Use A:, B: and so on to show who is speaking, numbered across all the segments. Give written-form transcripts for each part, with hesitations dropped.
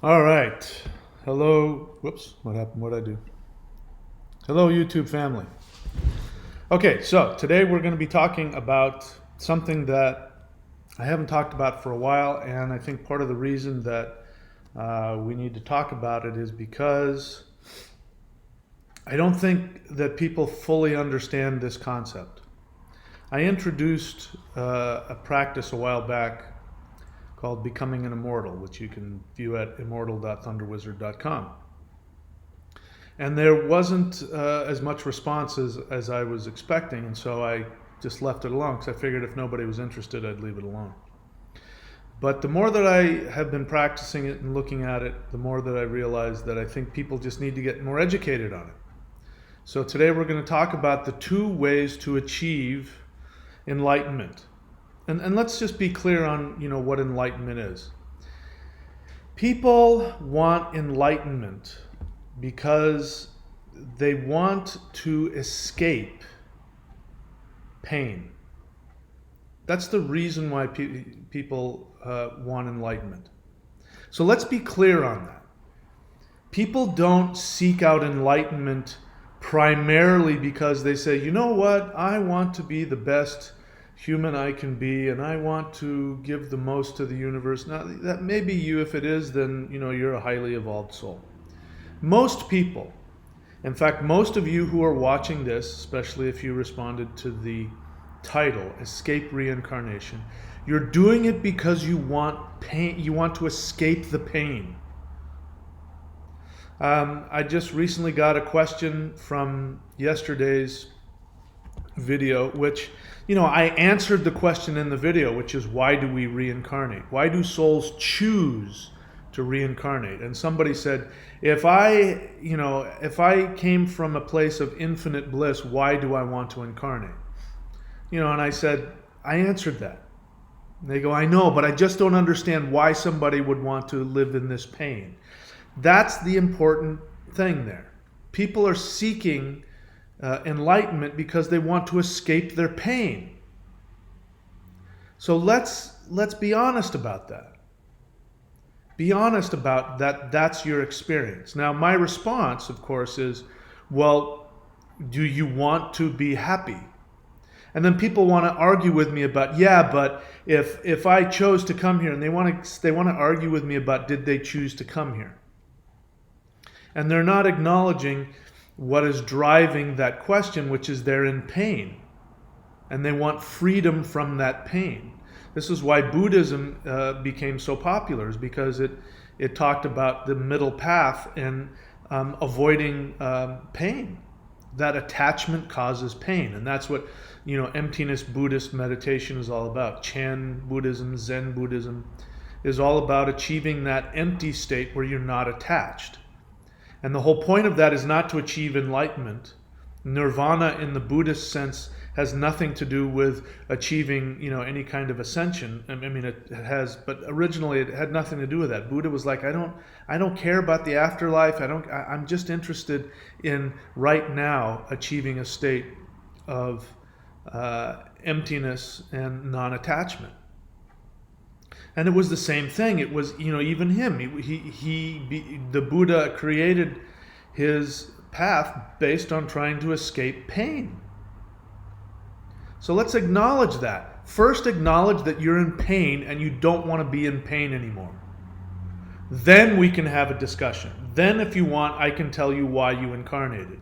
A: All right. Hello. Whoops. What happened? What did I do? Hello, YouTube family. Okay, so today we're going to be talking about something that I haven't talked about for a while, and I think part of the reason that we need to talk about it is because I don't think that people fully understand this concept. I introduced a practice a while back called Becoming an Immortal, which you can view at immortal.thunderwizard.com. And there wasn't as much response as I was expecting, and so I just left it alone because I figured if nobody was interested, I'd leave it alone. But the more that I have been practicing it and looking at it, the more that I realize that I think people just need to get more educated on it. So today we're going to talk about the two ways to achieve enlightenment. And let's just be clear on what enlightenment is. People want enlightenment because they want to escape pain. That's the reason why people want enlightenment. So let's be clear on that. People don't seek out enlightenment primarily because they say, you know what, I want to be the best human I can be, and I want to give the most to the universe. Now, that may be you. If it is, then you're a highly evolved soul. Most people, in fact, most of you who are watching this, especially if you responded to the title, Escape Reincarnation, you're doing it because you want pain. You want to escape the pain. I just recently got a question from yesterday's video, which, I answered the question in the video, which is, why do we reincarnate? Why do souls choose to reincarnate? And somebody said, if I came from a place of infinite bliss, why do I want to incarnate? And I said, I answered that. And they go, I know, but I just don't understand why somebody would want to live in this pain. That's the important thing there. People are seeking enlightenment because they want to escape their pain. So let's be honest about that. Be honest about that. That's your experience. Now, my response, of course, is, well, do you want to be happy? And then people want to argue with me about, yeah, but if I chose to come here, and they want to argue with me about, did they choose to come here? And they're not acknowledging what is driving that question, which is they're in pain. And they want freedom from that pain. This is why Buddhism became so popular, is because it talked about the middle path and avoiding pain. That attachment causes pain. And that's what emptiness Buddhist meditation is all about. Chan Buddhism, Zen Buddhism is all about achieving that empty state where you're not attached. And the whole point of that is not to achieve enlightenment. Nirvana in the Buddhist sense has nothing to do with achieving, any kind of ascension. I mean, it has, but originally it had nothing to do with that. Buddha was like, I don't care about the afterlife. I'm just interested in right now achieving a state of emptiness and non-attachment. And it was the same thing. It was, even him. The Buddha created his path based on trying to escape pain. So let's acknowledge that. First, acknowledge that you're in pain and you don't want to be in pain anymore. Then we can have a discussion. Then, if you want, I can tell you why you incarnated.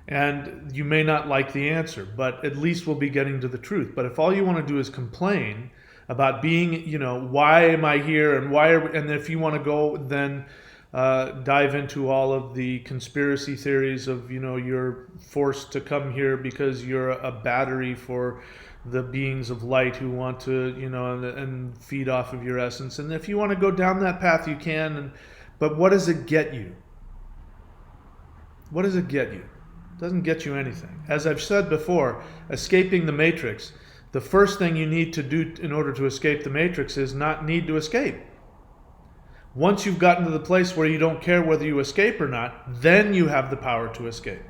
A: And you may not like the answer, but at least we'll be getting to the truth. But if all you want to do is complain about being, why am I here, and if you want to go then dive into all of the conspiracy theories of, you're forced to come here because you're a battery for the beings of light who want to, and feed off of your essence. And if you want to go down that path, you can. But what does it get you? What does it get you? It doesn't get you anything. As I've said before, escaping the matrix, the first thing you need to do in order to escape the matrix is not need to escape. Once you've gotten to the place where you don't care whether you escape or not, then you have the power to escape.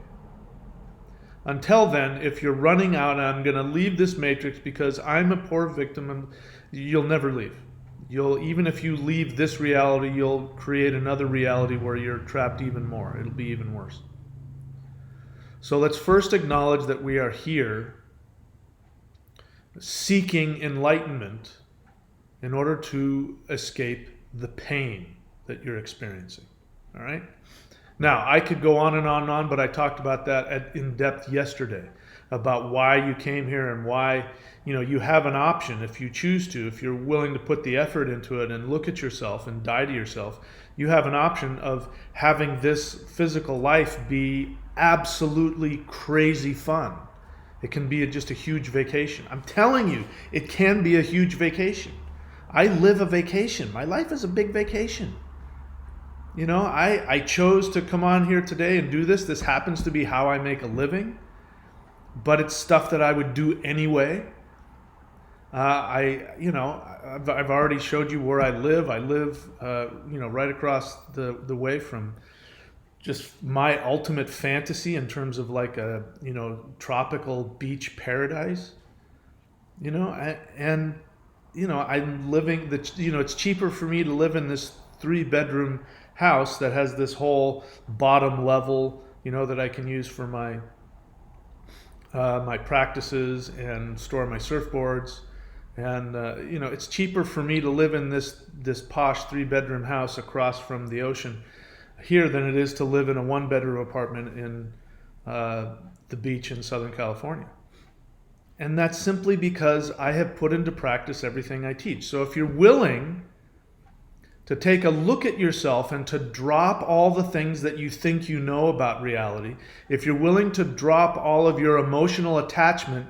A: Until then, if you're running out, I'm going to leave this matrix because I'm a poor victim, and you'll never leave. Even if you leave this reality, you'll create another reality where you're trapped even more. It'll be even worse. So let's first acknowledge that we are here seeking enlightenment in order to escape the pain that you're experiencing. All right? Now, I could go on and on and on, but I talked about that in depth yesterday, about why you came here and why, you have an option if you choose to, if you're willing to put the effort into it and look at yourself and die to yourself, you have an option of having this physical life be absolutely crazy fun. It can be just a huge vacation. I'm telling you, it can be a huge vacation. I live a vacation. My life is a big vacation. I chose to come on here today and do this. This happens to be how I make a living, but it's stuff that I would do anyway. I've already showed you where I live. I live, right across the way from just my ultimate fantasy in terms of like a, tropical beach paradise. I'm living it's cheaper for me to live in this 3-bedroom house that has this whole bottom level, that I can use for my my practices and store my surfboards. And it's cheaper for me to live in this posh 3-bedroom house across from the ocean here than it is to live in a 1-bedroom apartment in the beach in Southern California. And that's simply because I have put into practice everything I teach. So if you're willing to take a look at yourself and to drop all the things that you think you know about reality, if you're willing to drop all of your emotional attachment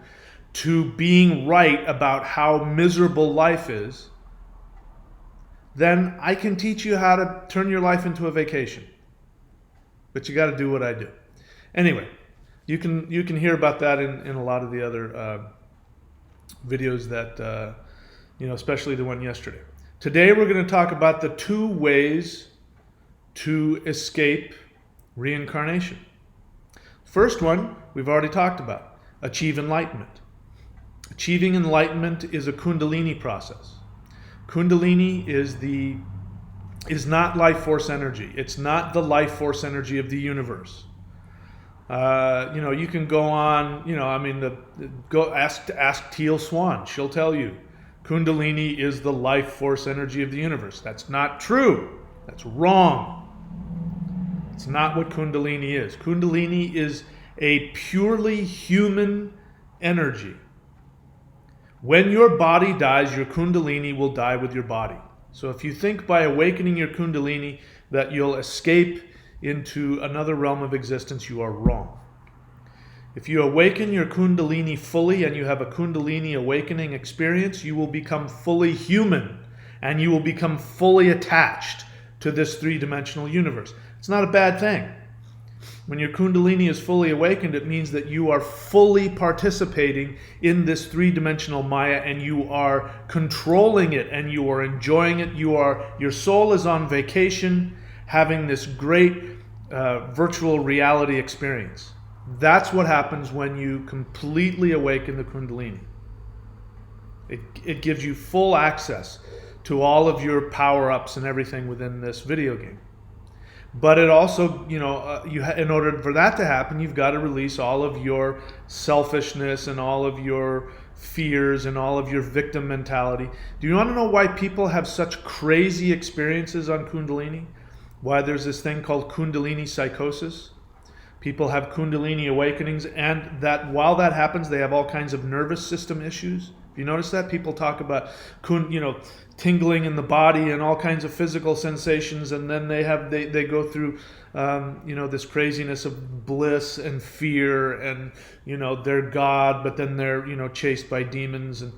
A: to being right about how miserable life is, then I can teach you how to turn your life into a vacation. But you got to do what I do. Anyway, you can hear about that in a lot of the other videos that, especially the one yesterday. Today we're going to talk about the 2 ways to escape reincarnation. First one, we've already talked about, achieve enlightenment. Achieving enlightenment is a Kundalini process. Kundalini is not life force energy. It's not the life force energy of the universe. You can go on, go ask Teal Swan. She'll tell you Kundalini is the life force energy of the universe. That's not true. That's wrong. It's not what Kundalini is. Kundalini is a purely human energy. When your body dies, your Kundalini will die with your body. So if you think by awakening your Kundalini that you'll escape into another realm of existence, you are wrong. If you awaken your Kundalini fully and you have a Kundalini awakening experience, you will become fully human and you will become fully attached to this 3-dimensional universe. It's not a bad thing. When your Kundalini is fully awakened, it means that you are fully participating in this 3-dimensional Maya and you are controlling it and you are enjoying it. Your soul is on vacation, having this great virtual reality experience. That's what happens when you completely awaken the Kundalini. It gives you full access to all of your power-ups and everything within this video game. But it also, in order for that to happen, you've got to release all of your selfishness and all of your fears and all of your victim mentality. Do you want to know why people have such crazy experiences on Kundalini? Why there's this thing called Kundalini psychosis? People have Kundalini awakenings, and that while that happens, they have all kinds of nervous system issues. You notice that? People talk about tingling in the body and all kinds of physical sensations, and then they go through this craziness of bliss and fear, and they're God, but then they're chased by demons, and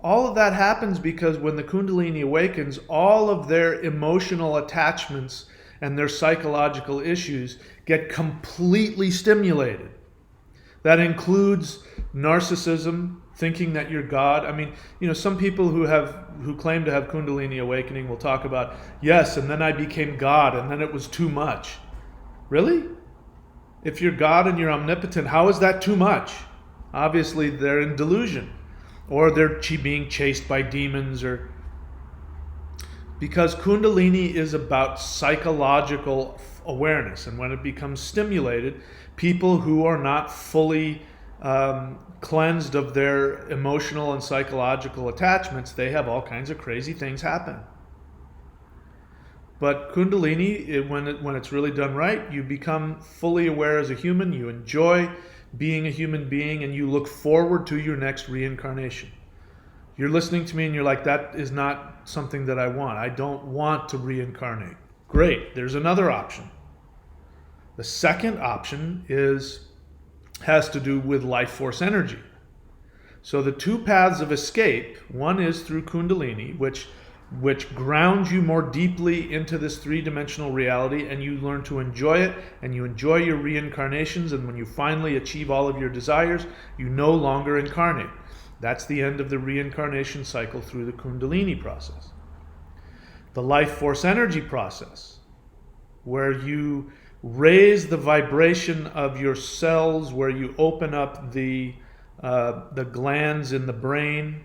A: all of that happens because when the Kundalini awakens, all of their emotional attachments and their psychological issues get completely stimulated. That includes narcissism, thinking that you're God. I mean, some people who claim to have Kundalini awakening will talk about, yes, and then I became God, and then it was too much. Really? If you're God and you're omnipotent, how is that too much? Obviously, they're in delusion, or they're being chased by demons, or Because Kundalini is about psychological awareness, and when it becomes stimulated, people who are not fully cleansed of their emotional and psychological attachments, they have all kinds of crazy things happen. But Kundalini, when it's really done right, you become fully aware as a human, you enjoy being a human being, and you look forward to your next reincarnation. You're listening to me and you're like, that is not something that I want. I don't want to reincarnate. Great, there's another option. The second option has to do with life force energy. So the two paths of escape, one is through Kundalini, which grounds you more deeply into this three-dimensional reality, and you learn to enjoy it, and you enjoy your reincarnations, and when you finally achieve all of your desires, you no longer incarnate. That's the end of the reincarnation cycle through the Kundalini process. The life force energy process, where you raise the vibration of your cells, where you open up the glands in the brain,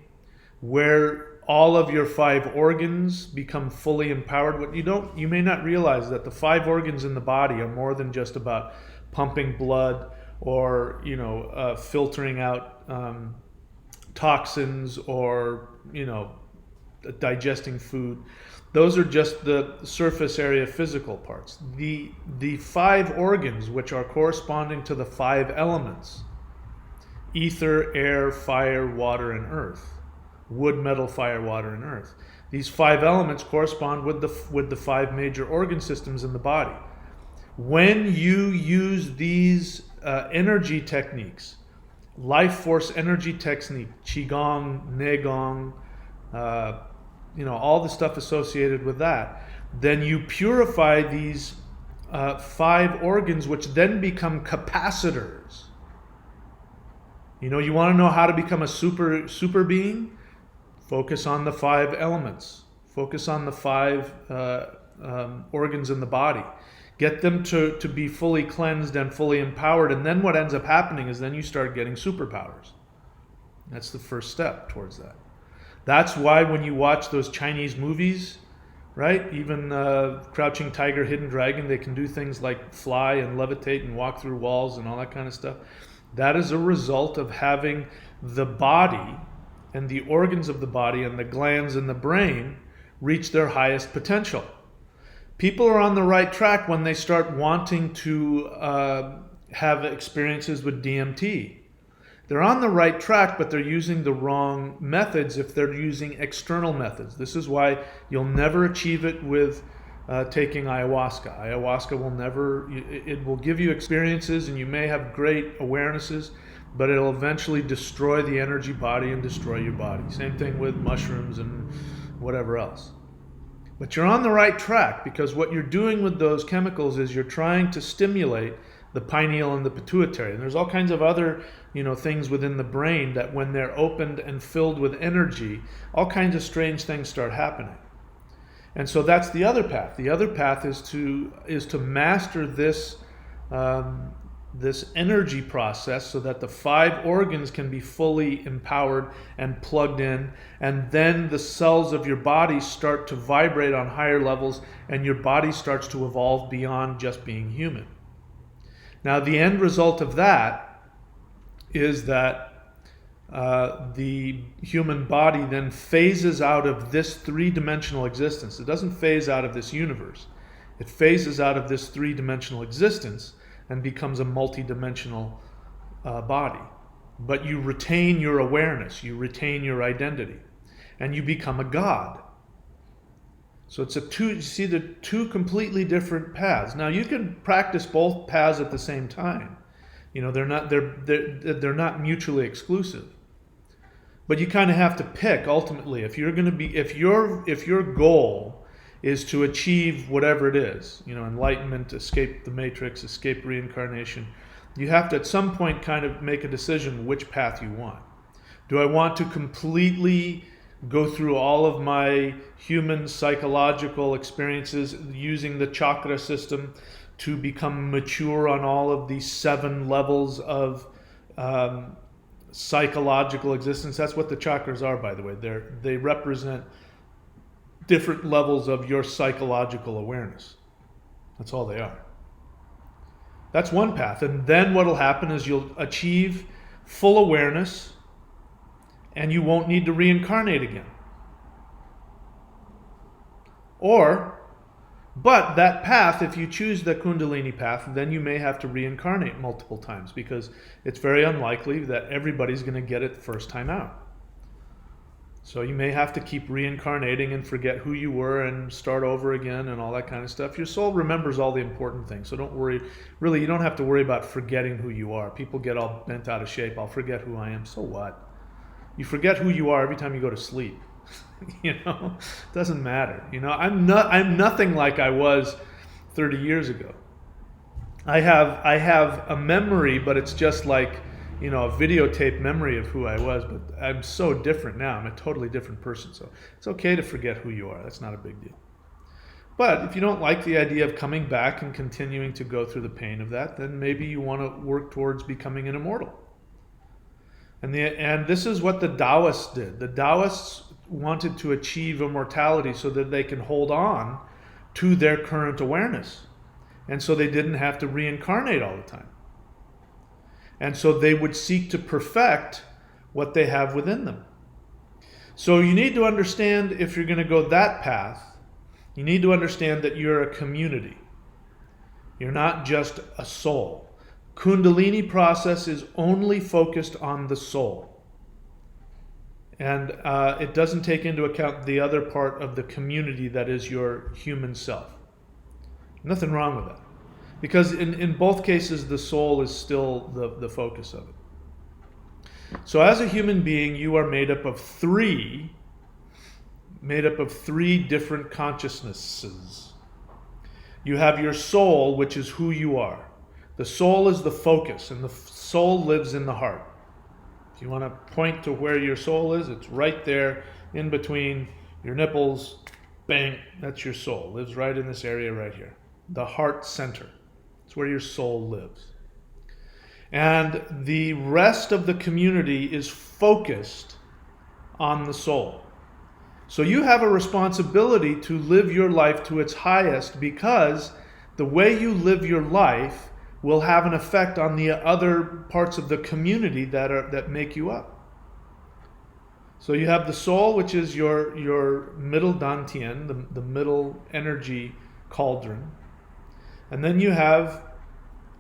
A: where all of your 5 organs become fully empowered. What you may not realize that the 5 organs in the body are more than just about pumping blood or filtering out toxins or digesting food. Those are just the surface area physical parts. The 5 organs, which are corresponding to the 5 elements: ether, air, fire, water, and earth. Wood, metal, fire, water, and earth. These 5 elements correspond with the 5 major organ systems in the body. When you use these energy techniques, life force energy technique, qigong, neigong, all the stuff associated with that, then you purify these 5 organs, which then become capacitors. You want to know how to become a super being? Focus on the 5 elements. Focus on the 5 organs in the body. Get them to be fully cleansed and fully empowered, and then what ends up happening is then you start getting superpowers. That's the first step towards that. That's why when you watch those Chinese movies, right? Even Crouching Tiger, Hidden Dragon, they can do things like fly and levitate and walk through walls and all that kind of stuff. That is a result of having the body and the organs of the body and the glands in the brain reach their highest potential. People are on the right track when they start wanting to have experiences with DMT. They're on the right track, but they're using the wrong methods if they're using external methods. This is why you'll never achieve it with taking ayahuasca. Ayahuasca it will give you experiences and you may have great awarenesses, but it'll eventually destroy the energy body and destroy your body. Same thing with mushrooms and whatever else. But you're on the right track, because what you're doing with those chemicals is you're trying to stimulate the pineal and the pituitary. And there's all kinds of other things within the brain that when they're opened and filled with energy, all kinds of strange things start happening. And so that's the other path. The other path is to master this energy process so that the 5 organs can be fully empowered and plugged in, and then the cells of your body start to vibrate on higher levels and your body starts to evolve beyond just being human. Now, the end result of that is that the human body then phases out of this 3-dimensional existence. It doesn't phase out of this universe. It phases out of this 3-dimensional existence and becomes a multi-dimensional body. But you retain your awareness, you retain your identity, and you become a god. So it's you see the 2 completely different paths. Now you can practice both paths at the same time. They're not mutually exclusive. But you kind of have to pick ultimately if your goal is to achieve whatever it is, enlightenment, escape the matrix, escape reincarnation, you have to at some point kind of make a decision which path you want. Do I want to completely go through all of my human psychological experiences using the chakra system to become mature on all of these 7 levels of psychological existence? That's what the chakras are, by the way. They represent different levels of your psychological awareness. That's all they are. That's one path. And then what will happen is you'll achieve full awareness and you won't need to reincarnate again. But that path, if you choose the Kundalini path, then you may have to reincarnate multiple times, because it's very unlikely that everybody's going to get it the first time out. So you may have to keep reincarnating and forget who you were and start over again and all that kind of stuff. Your soul remembers all the important things, so don't worry. Really, you don't have to worry about forgetting who you are. People get all bent out of shape. I'll forget who I am. So what? You forget who you are every time you go to sleep. You know, it doesn't matter. You know, I'm nothing like I was 30 years ago. I have a memory, but it's just like, you know, a videotape memory of who I was, but I'm so different now. I'm a totally different person. So it's okay to forget who you are. That's not a big deal. But if you don't like the idea of coming back and continuing to go through the pain of that, then maybe you want to work towards becoming an immortal. And this is what the Taoists did. The Taoists wanted to achieve immortality so that they can hold on to their current awareness. And so they didn't have to reincarnate all the time. And so they would seek to perfect what they have within them. So you need to understand, if you're going to go that path, you need to understand that you're a community. You're not just a soul. Kundalini process is only focused on the soul. And it doesn't take into account the other part of the community that is your human self. Nothing wrong with that. Because in both cases, the soul is still the focus of it. So as a human being, you are made up of three different consciousnesses. You have your soul, which is who you are. The soul is the focus, and the soul lives in the heart. If you want to point to where your soul is, it's right there in between your nipples. Bang, that's your soul. Lives right in this area right here. The heart center. It's where your soul lives. And the rest of the community is focused on the soul. So you have a responsibility to live your life to its highest, because the way you live your life will have an effect on the other parts of the community that make you up. So you have the soul, which is your middle dantian, the middle energy cauldron. And then you have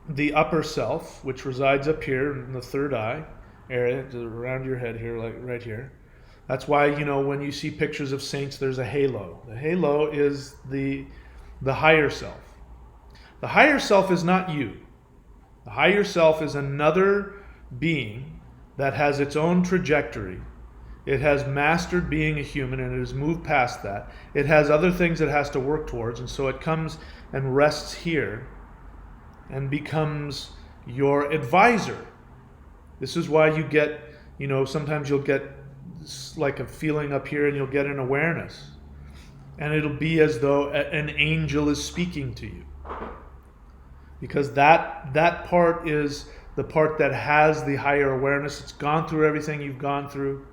A: the upper self, which resides up here in the third eye area, around your head here, like right here. That's why, you know, when you see pictures of saints, there's a halo. The halo is the higher self. The higher self is not you. The higher self is another being that has its own trajectory. It has mastered being a human, and it has moved past that. It has other things it has to work towards, and so it comes and rests here and becomes your advisor. This is why you get, you know, sometimes you'll get like a feeling up here, and you'll get an awareness. And it'll be as though an angel is speaking to you. Because that part is the part that has the higher awareness. It's gone through everything you've gone through.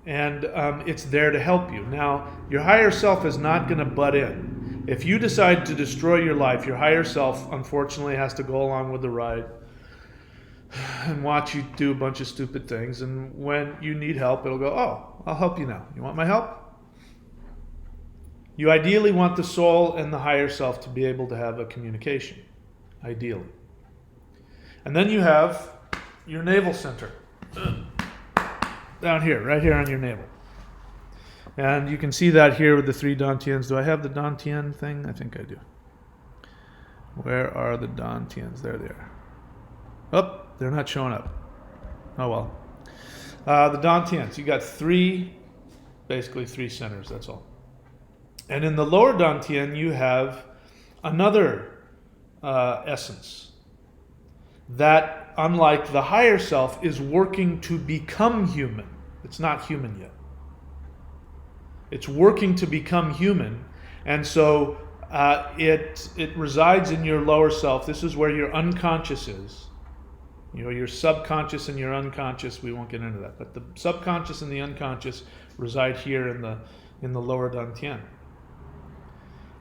A: And it's there to help you. Now, your higher self is not going to butt in. If you decide to destroy your life, your higher self, unfortunately, has to go along with the ride and watch you do a bunch of stupid things. And when you need help, it'll go, oh, I'll help you now. You want my help? You ideally want the soul and the higher self to be able to have a communication. Ideally. And then you have your navel center. Down here, right here on your navel. And you can see that here with the three dantians. Do I have the dantian thing? I think I do. Where are the dantians? There they are. Oh, they're not showing up. Oh well. The dantians, you got basically three centers, that's all. And in the lower dantian, you have another essence that, unlike the higher self, is working to become human. It's not human yet. It's working to become human, and so it resides in your lower self. This is where your unconscious is. You know, your subconscious and your unconscious. We won't get into that, but the subconscious and the unconscious reside here in in the lower dantian.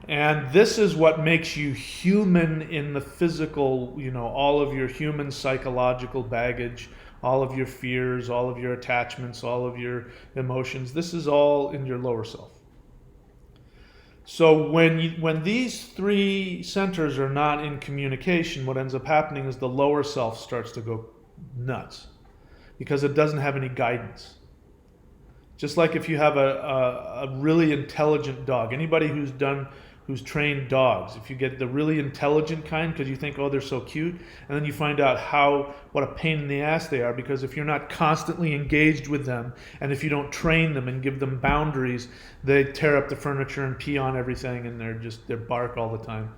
A: And this is what makes you human in the physical, all of your human psychological baggage, all of your fears, all of your attachments, all of your emotions. This is all in your lower self. So when these three centers are not in communication, what ends up happening is the lower self starts to go nuts because it doesn't have any guidance. Just like if you have a really intelligent dog. Anybody who's trained dogs, if you get the really intelligent kind because you think, oh, they're so cute, and then you find out what a pain in the ass they are, because if you're not constantly engaged with them, and if you don't train them and give them boundaries, they tear up the furniture and pee on everything, and they bark all the time.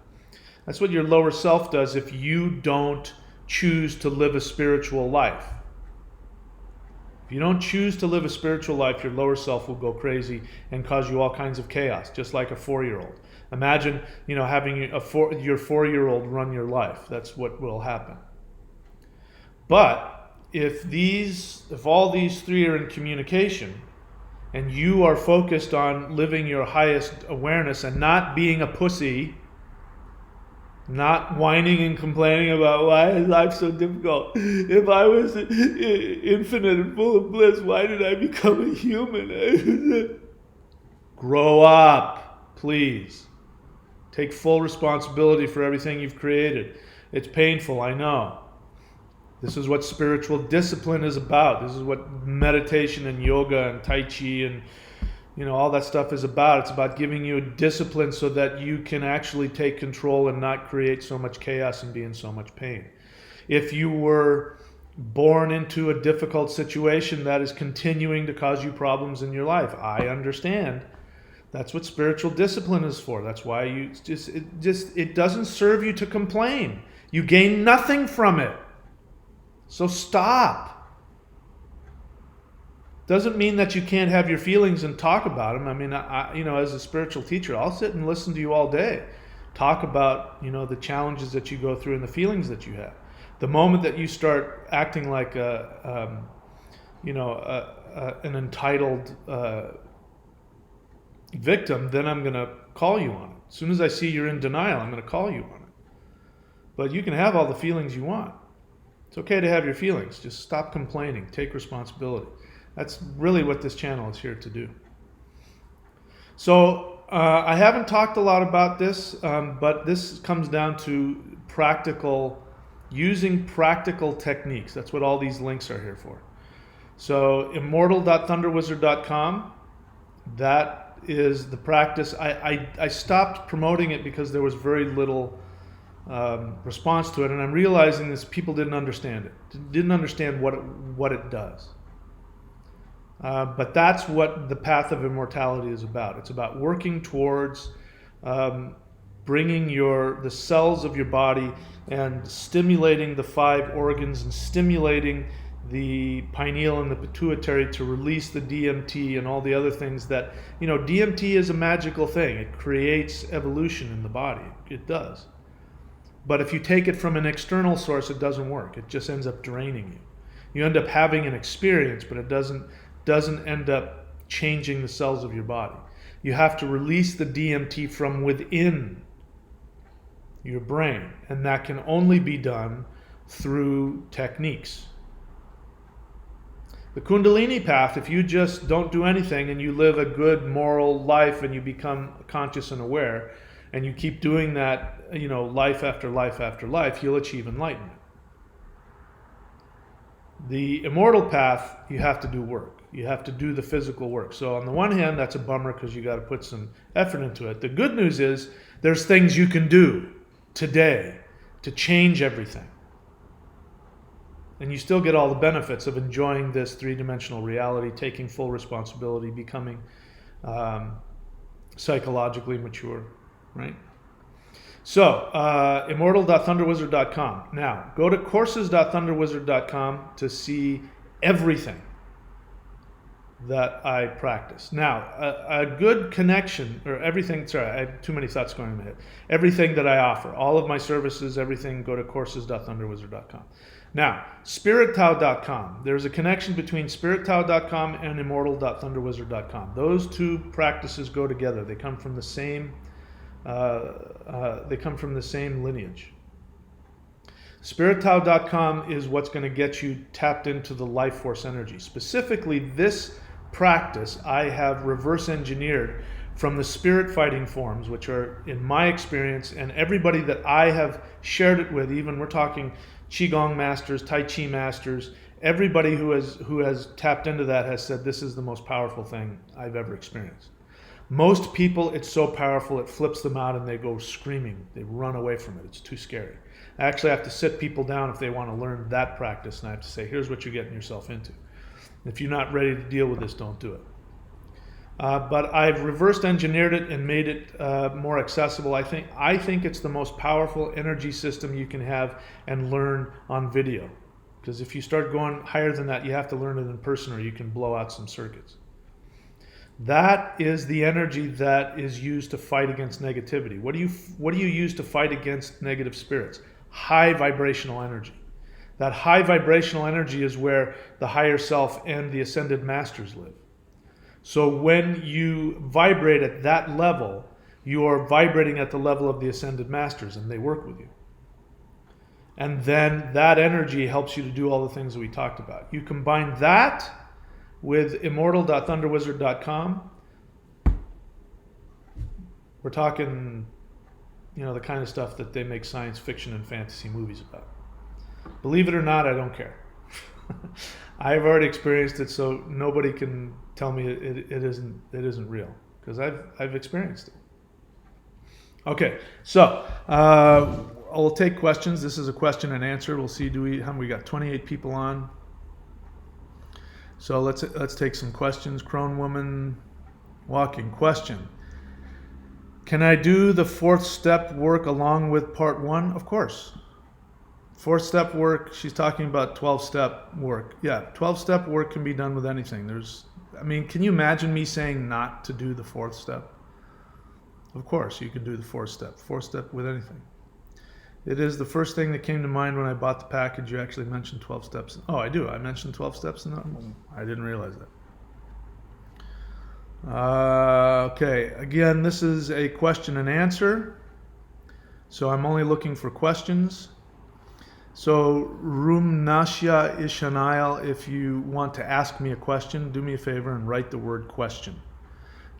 A: That's what your lower self does if you don't choose to live a spiritual life. If you don't choose to live a spiritual life, your lower self will go crazy and cause you all kinds of chaos, just like a 4-year-old. Imagine, having your 4-year-old run your life. That's what will happen. But if all these three are in communication, and you are focused on living your highest awareness and not being a pussy, not whining and complaining about why is life so difficult. If I was infinite and full of bliss, why did I become a human? Grow up, please. Take full responsibility for everything you've created. It's painful, I know. This is what spiritual discipline is about. This is what meditation and yoga and tai chi and all that stuff is about. It's about giving you a discipline so that you can actually take control and not create so much chaos and be in so much pain. If you were born into a difficult situation that is continuing to cause you problems in your life, I understand. That's what spiritual discipline is for. That's why it doesn't serve you to complain. You gain nothing from it. So stop. Doesn't mean that you can't have your feelings and talk about them. I mean, as a spiritual teacher, I'll sit and listen to you all day. Talk about, the challenges that you go through and the feelings that you have. The moment that you start acting like an entitled victim, then I'm going to call you on it. As soon as I see you're in denial, I'm going to call you on it. But you can have all the feelings you want. It's okay to have your feelings. Just stop complaining. Take responsibility. That's really what this channel is here to do. So I haven't talked a lot about this, but this comes down to using practical techniques. That's what all these links are here for. So immortal.thunderwizard.com, that is the practice. I stopped promoting it because there was very little response to it, and I'm realizing this, people didn't understand it. Didn't understand what it does. But that's what the path of immortality is about. It's about working towards bringing the cells of your body and stimulating the 5 organs and stimulating the pineal and the pituitary to release the DMT and all the other things that, DMT is a magical thing. It creates evolution in the body. It does. But if you take it from an external source, it doesn't work. It just ends up draining you. You end up having an experience, but it doesn't end up changing the cells of your body. You have to release the DMT from within your brain, and that can only be done through techniques. The Kundalini path, if you just don't do anything and you live a good moral life and you become conscious and aware, and you keep doing that, life after life after life, you'll achieve enlightenment. The immortal path, you have to do work. You have to do the physical work. So on the one hand, that's a bummer because you got to put some effort into it. The good news is there's things you can do today to change everything. And you still get all the benefits of enjoying this 3-dimensional reality, taking full responsibility, becoming psychologically mature, right? So, immortal.thunderwizard.com. Now, go to courses.thunderwizard.com to see everything. that I practice. Now, a good connection, or everything, sorry, I have too many thoughts going in my head. Everything that I offer, all of my services, everything, go to courses.thunderwizard.com. Now, spirittao.com. There's a connection between spirittao.com and immortal.thunderwizard.com. Those two practices go together. They come from the same lineage. Spirittao.com is what's going to get you tapped into the life force energy. Specifically, this practice I have reverse engineered from the spirit fighting forms, which are, in my experience, and everybody that I have shared it with, even we're talking Qigong masters, Tai Chi masters, everybody who has tapped into that has said this is the most powerful thing I've ever experienced. Most people, it's so powerful it flips them out and they go screaming. They run away from it. It's too scary. I actually have to sit people down if they want to learn that practice, and I have to say, here's what you're getting yourself into. If you're not ready to deal with this, don't do it. But I've reversed engineered it and made it more accessible. I think it's the most powerful energy system you can have and learn on video. Because if you start going higher than that, you have to learn it in person or you can blow out some circuits. That is the energy that is used to fight against negativity. What do you use to fight against negative spirits? High vibrational energy. That high vibrational energy is where the higher self and the ascended masters live. So when you vibrate at that level, you are vibrating at the level of the ascended masters, and they work with you. And then that energy helps you to do all the things that we talked about. You combine that with immortal.thunderwizard.com. We're talking, the kind of stuff that they make science fiction and fantasy movies about. Believe it or not, I don't care. I've already experienced it, so nobody can tell me it isn't real, because I've experienced it. Okay, so I'll take questions. This is a question and answer. We'll see. We got 28 people on. So let's take some questions. Crone woman walking question. Can I do the fourth step work along with part 1? Of course. Fourth step work, she's talking about 12-step work. Yeah, 12-step work can be done with anything. Can you imagine me saying not to do the fourth step? Of course, you can do the fourth step. Fourth step with anything. It is the first thing that came to mind when I bought the package. You actually mentioned 12 steps. Oh, I do. I mentioned 12 steps in that. I didn't realize that. Okay, again, this is a question and answer. So I'm only looking for questions. So Rumnashya Ishanail, if you want to ask me a question, do me a favor and write the word question.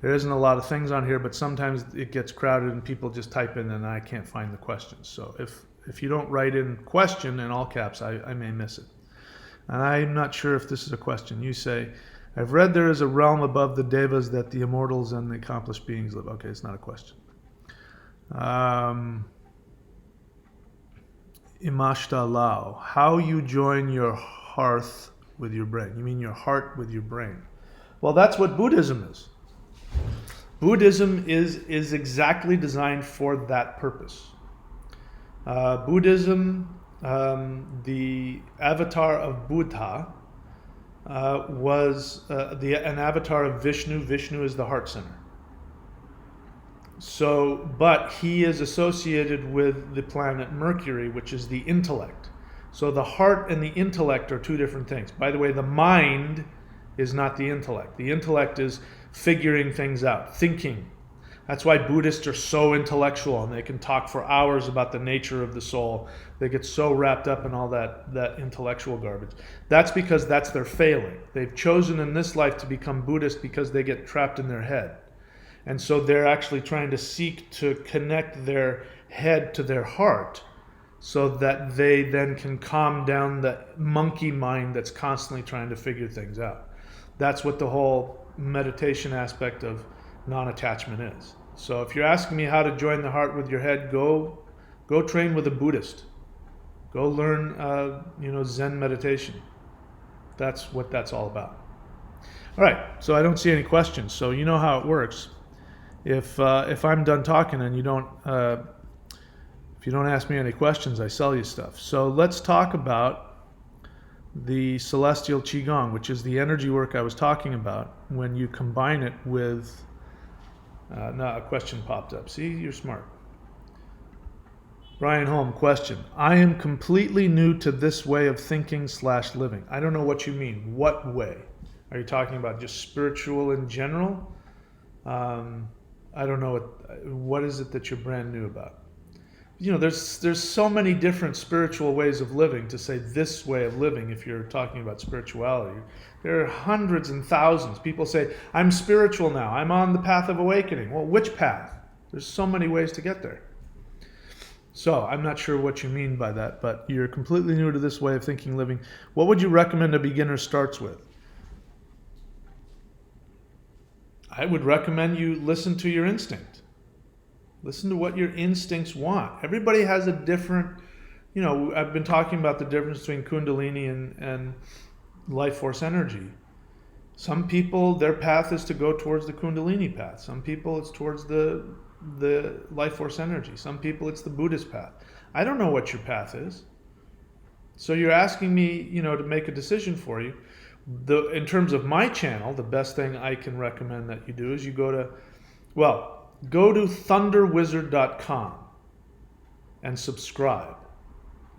A: There isn't a lot of things on here, but sometimes it gets crowded and people just type in and I can't find the questions. So if you don't write in question in all caps, I may miss it. And I'm not sure if this is a question. You say, I've read there is a realm above the devas that the immortals and the accomplished beings live. Okay, it's not a question. Imashta Lao, how you join your hearth with your brain. You mean your heart with your brain. Well, that's what Buddhism is. Buddhism is exactly designed for that purpose. Buddhism, the avatar of Buddha, was an avatar of Vishnu. Vishnu is the heart center. So, but he is associated with the planet Mercury, which is the intellect. So the heart and the intellect are two different things. By the way, the mind is not the intellect. The intellect is figuring things out, thinking. That's why Buddhists are so intellectual and they can talk for hours about the nature of the soul. They get so wrapped up in all that intellectual garbage. That's because that's their failing. They've chosen in this life to become Buddhist because they get trapped in their head. And so they're actually trying to seek to connect their head to their heart so that they then can calm down the monkey mind that's constantly trying to figure things out. That's what the whole meditation aspect of non-attachment is. So if you're asking me how to join the heart with your head, go train with a Buddhist. Go learn Zen meditation. That's what that's all about. All right, so I don't see any questions. So you know how it works. If I'm done talking and if you don't ask me any questions, I sell you stuff. So let's talk about the celestial qigong, which is the energy work I was talking about, when you combine it with a question popped up. See, you're smart. Brian Holm, question. I am completely new to this way of thinking / living. I don't know what you mean. What way? Are you talking about just spiritual in general? I don't know what is it that you're brand new about. You know, there's so many different spiritual ways of living. To say this way of living, if you're talking about spirituality, there are hundreds and thousands. People say, I'm spiritual now, I'm on the path of awakening. Well, which path? There's so many ways to get there. So I'm not sure what you mean by that, but you're completely new to this way of thinking, living. What would you recommend a beginner starts with? I would recommend you listen to your instinct. Listen to what your instincts want. Everybody has a different, you know, I've been talking about the difference between Kundalini and life force energy. Some people, their path is to go towards the Kundalini path. Some people, it's towards the life force energy. Some people, it's the Buddhist path. I don't know what your path is. So you're asking me, you know, to make a decision for you. In terms of my channel, the best thing I can recommend that you do is you go to thunderwizard.com and subscribe.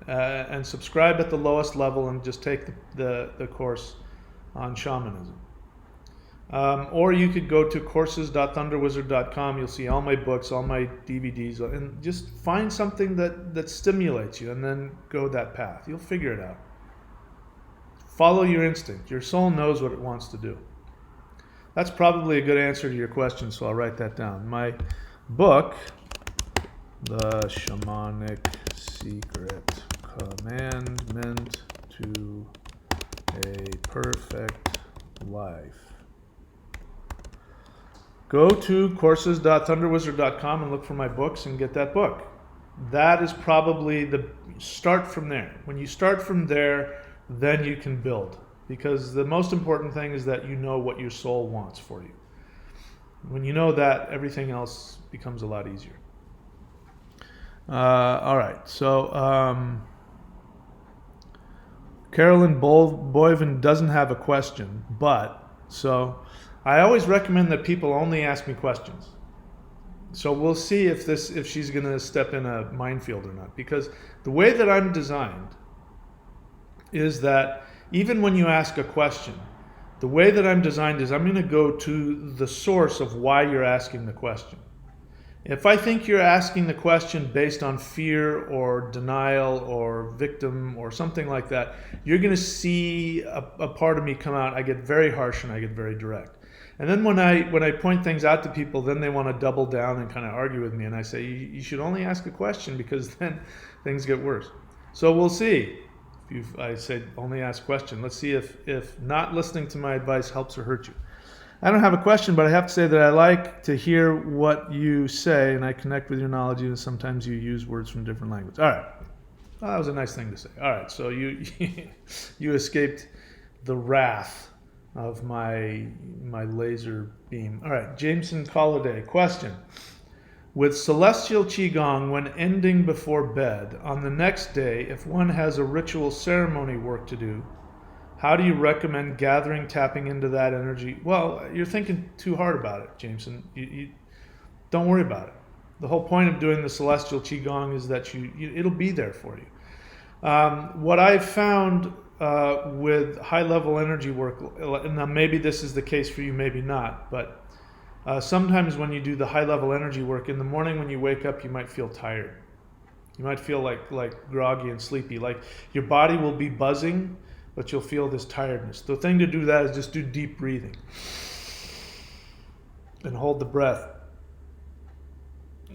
A: And subscribe at the lowest level and just take the course on shamanism. Or you could go to courses.thunderwizard.com. You'll see all my books, all my DVDs, and just find something that stimulates you and then go that path. You'll figure it out. Follow your instinct. Your soul knows what it wants to do. That's probably a good answer to your question, so I'll write that down. My book, The Shamanic Secret, Commandment to a Perfect Life. Go to courses.thunderwizard.com and look for my books and get that book. That is probably start from there. When you start from there, then you can build. Because the most important thing is that you know what your soul wants for you. When you know that, everything else becomes a lot easier. All right, so Carolyn Boyven doesn't have a question, so I always recommend that people only ask me questions. So we'll see if she's going to step in a minefield or not. Because the way that I'm designed is that even when you ask a question, the way that I'm designed is I'm going to go to the source of why you're asking the question. If I think you're asking the question based on fear or denial or victim or something like that, you're going to see a part of me come out. I get very harsh and I get very direct. And then when I point things out to people, then they want to double down and kind of argue with me. And I say, you should only ask a question because then things get worse. So we'll see. I said only ask question. Let's see if not listening to my advice helps or hurts you. I don't have a question, but I have to say that I like to hear what you say, and I connect with your knowledge, and sometimes you use words from different languages. All right. Well, that was a nice thing to say. All right, so you escaped the wrath of my laser beam. All right, Jameson Colliday, question. With celestial qigong, when ending before bed, on the next day, if one has a ritual ceremony work to do, how do you recommend gathering, tapping into that energy? Well, you're thinking too hard about it, Jameson. You don't worry about it. The whole point of doing the celestial qigong is that it'll be there for you. What I've found with high-level energy work, and now maybe this is the case for you, maybe not, but sometimes when you do the high-level energy work, in the morning when you wake up, you might feel tired. You might feel like groggy and sleepy. Like your body will be buzzing, but you'll feel this tiredness. The thing to do that is just do deep breathing. And hold the breath.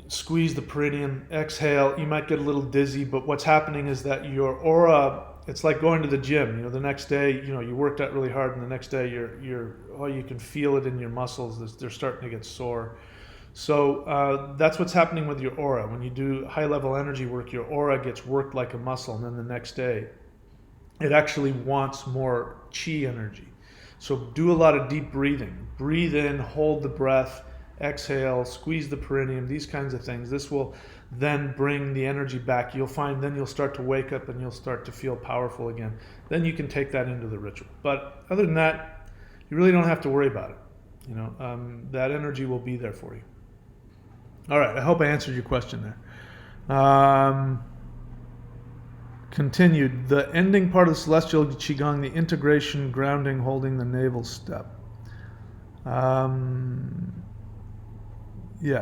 A: Squeeze the perineum, exhale. You might get a little dizzy, but what's happening is that your aura, it's like going to the gym. You know, the next day, you worked out really hard, and the next day you can feel it in your muscles. They're starting to get sore. So that's what's happening with your aura. When you do high-level energy work, your aura gets worked like a muscle, and then the next day, it actually wants more chi energy. So do a lot of deep breathing. Breathe in, hold the breath, exhale, squeeze the perineum, these kinds of things. This will then bring the energy back. You'll find then you'll start to wake up and you'll start to feel powerful again. Then you can take that into the ritual. But other than that, you really don't have to worry about it. That energy will be there for you. All right, I hope I answered your question there. Continued, the ending part of the celestial qigong, the integration, grounding, holding the navel step.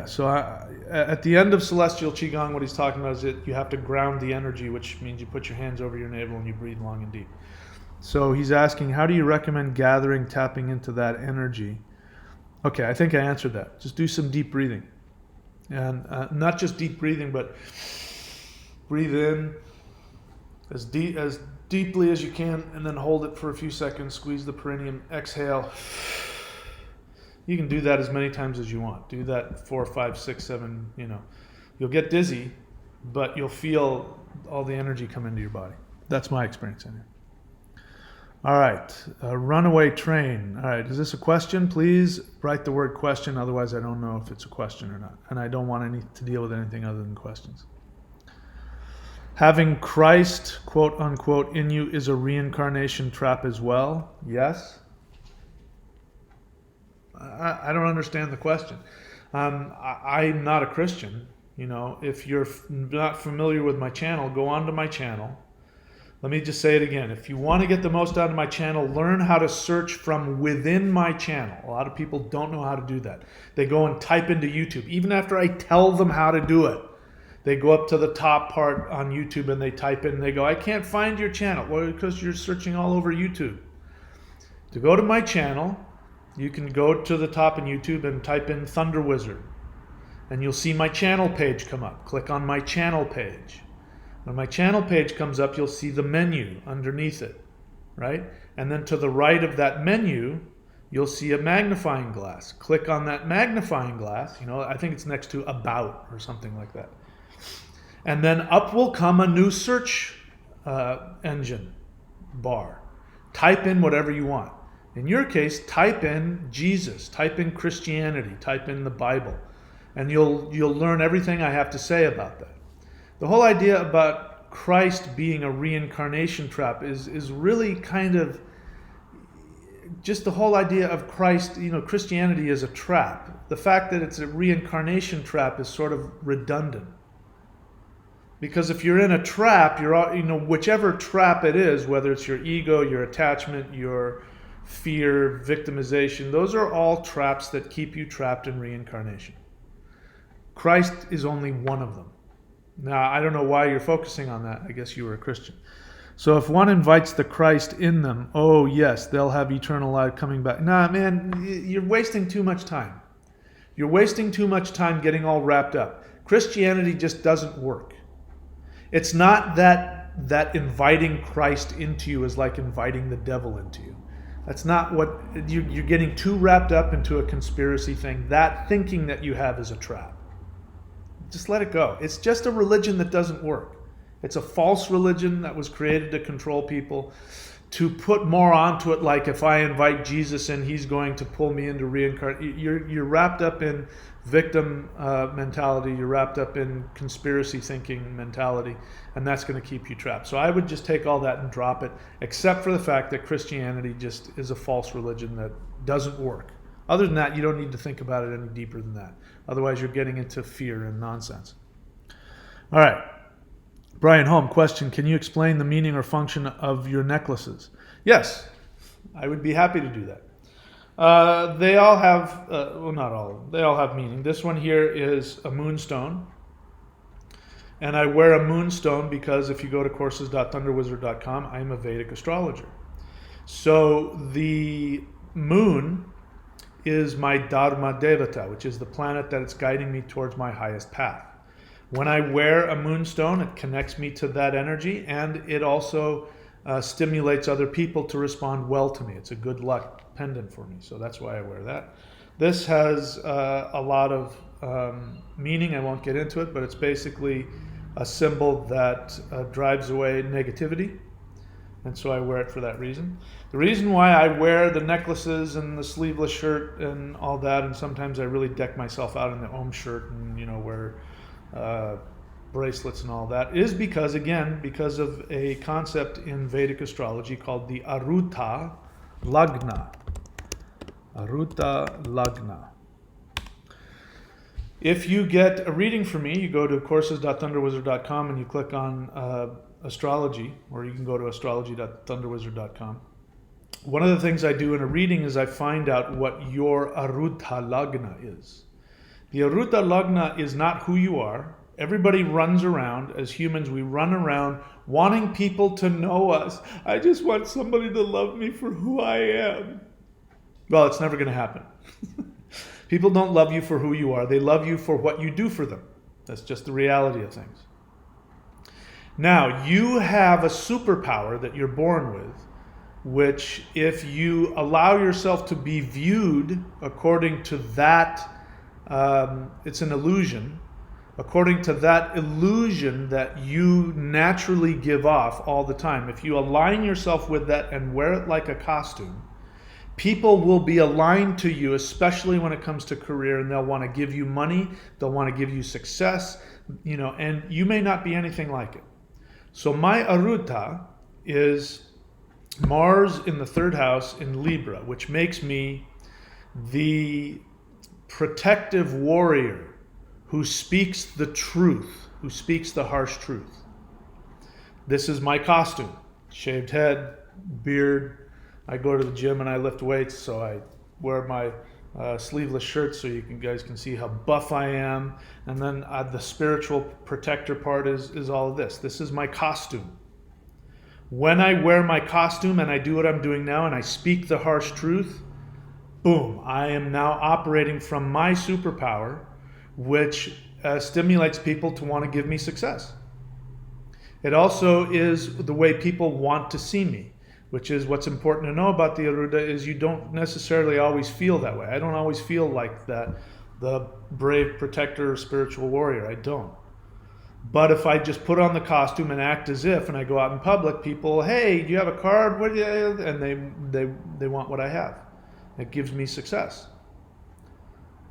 A: So at the end of celestial qigong, what he's talking about is that you have to ground the energy, which means you put your hands over your navel and you breathe long and deep. So he's asking, how do you recommend gathering, tapping into that energy? Okay, I think I answered that. Just do some deep breathing. And not just deep breathing, but breathe in as deeply as you can, and then hold it for a few seconds, squeeze the perineum, exhale. You can do that as many times as you want. Do that 4, 5, 6, 7, You'll get dizzy, but you'll feel all the energy come into your body. That's my experience in it. All right, runaway train. All right, is this a question? Please write the word question, otherwise I don't know if it's a question or not. And I don't want to deal with anything other than questions. Having Christ, quote unquote, in you is a reincarnation trap as well? Yes. I don't understand the question. I'm not a Christian. If you're not familiar with my channel, go onto my channel. Let me just say it again. If you want to get the most out of my channel, learn how to search from within my channel. A lot of people don't know how to do that. They go and type into YouTube. Even after I tell them how to do it, they go up to the top part on YouTube and they type in and they go, I can't find your channel. Well, because you're searching all over YouTube. To go to my channel, you can go to the top in YouTube and type in Thunder Wizard. And you'll see my channel page come up. Click on my channel page. When my channel page comes up, you'll see the menu underneath it, right? And then to the right of that menu, you'll see a magnifying glass. Click on that magnifying glass. I think it's next to About or something like that. And then up will come a new search engine bar. Type in whatever you want. In your case, type in Jesus, type in Christianity, type in the Bible, and you'll learn everything I have to say about that. The whole idea about Christ being a reincarnation trap is really kind of just the whole idea of Christ, Christianity is a trap. The fact that it's a reincarnation trap is sort of redundant. Because if you're in a trap, whichever trap it is, whether it's your ego, your attachment, your fear, victimization, those are all traps that keep you trapped in reincarnation. Christ is only one of them. Now, I don't know why you're focusing on that. I guess you were a Christian. So if one invites the Christ in them, oh yes, they'll have eternal life coming back. Nah, man, you're wasting too much time. You're wasting too much time getting all wrapped up. Christianity just doesn't work. It's not that inviting Christ into you is like inviting the devil into you. That's not what, you're getting too wrapped up into a conspiracy thing. That thinking that you have is a trap. Just let it go. It's just a religion that doesn't work. It's a false religion that was created to control people, to put more onto it, like if I invite Jesus in, he's going to pull me into reincarnation. You're wrapped up in victim mentality, you're wrapped up in conspiracy thinking mentality, and that's going to keep you trapped. So I would just take all that and drop it, except for the fact that Christianity just is a false religion that doesn't work. Other than that, you don't need to think about it any deeper than that. Otherwise, you're getting into fear and nonsense. All right. Brian Holm, question, can you explain the meaning or function of your necklaces? Yes, I would be happy to do that. They all have, well, not all of them, they all have meaning. This one here is a moonstone. And I wear a moonstone because if you go to courses.thunderwizard.com, I'm a Vedic astrologer. So the moon is my Dharma Devata, which is the planet that is guiding me towards my highest path. When I wear a moonstone, it connects me to that energy, and it also stimulates other people to respond well to me. It's a good luck pendant for me, so that's why I wear that. This has a lot of meaning. I won't get into it, but it's basically a symbol that drives away negativity, and so I wear it for that reason. The reason why I wear the necklaces and the sleeveless shirt and all that, and sometimes I really deck myself out in the Om shirt and wear bracelets and all that, is because, again, because of a concept in Vedic astrology called the Aruta Lagna. Aruta Lagna. If you get a reading from me, you go to courses.thunderwizard.com and you click on astrology, or you can go to astrology.thunderwizard.com. One of the things I do in a reading is I find out what your Aruta Lagna is. The Aruta Lagna is not who you are. Everybody runs around, as humans, we run around wanting people to know us. I just want somebody to love me for who I am. Well, it's never going to happen. People don't love you for who you are. They love you for what you do for them. That's just the reality of things. Now, you have a superpower that you're born with, which if you allow yourself to be viewed according to that, it's an illusion, according to that illusion that you naturally give off all the time. If you align yourself with that and wear it like a costume, people will be aligned to you, especially when it comes to career, and they'll want to give you money, they'll want to give you success, and you may not be anything like it. So my Aruta is Mars in the third house in Libra, which makes me the protective warrior who speaks the truth, who speaks the harsh truth. This is my costume: shaved head, beard. I go to the gym and I lift weights, so I wear my sleeveless shirt so you guys can see how buff I am. And then the spiritual protector part is all of this. This is my costume. When I wear my costume and I do what I'm doing now and I speak the harsh truth, boom, I am now operating from my superpower, which stimulates people to want to give me success. It also is the way people want to see me, which is what's important to know about the Aruta is you don't necessarily always feel that way. I don't always feel like that, the brave protector or spiritual warrior. I don't. But if I just put on the costume and act as if, and I go out in public, people, hey, do you have a card? What do you have? And they want what I have. It gives me success.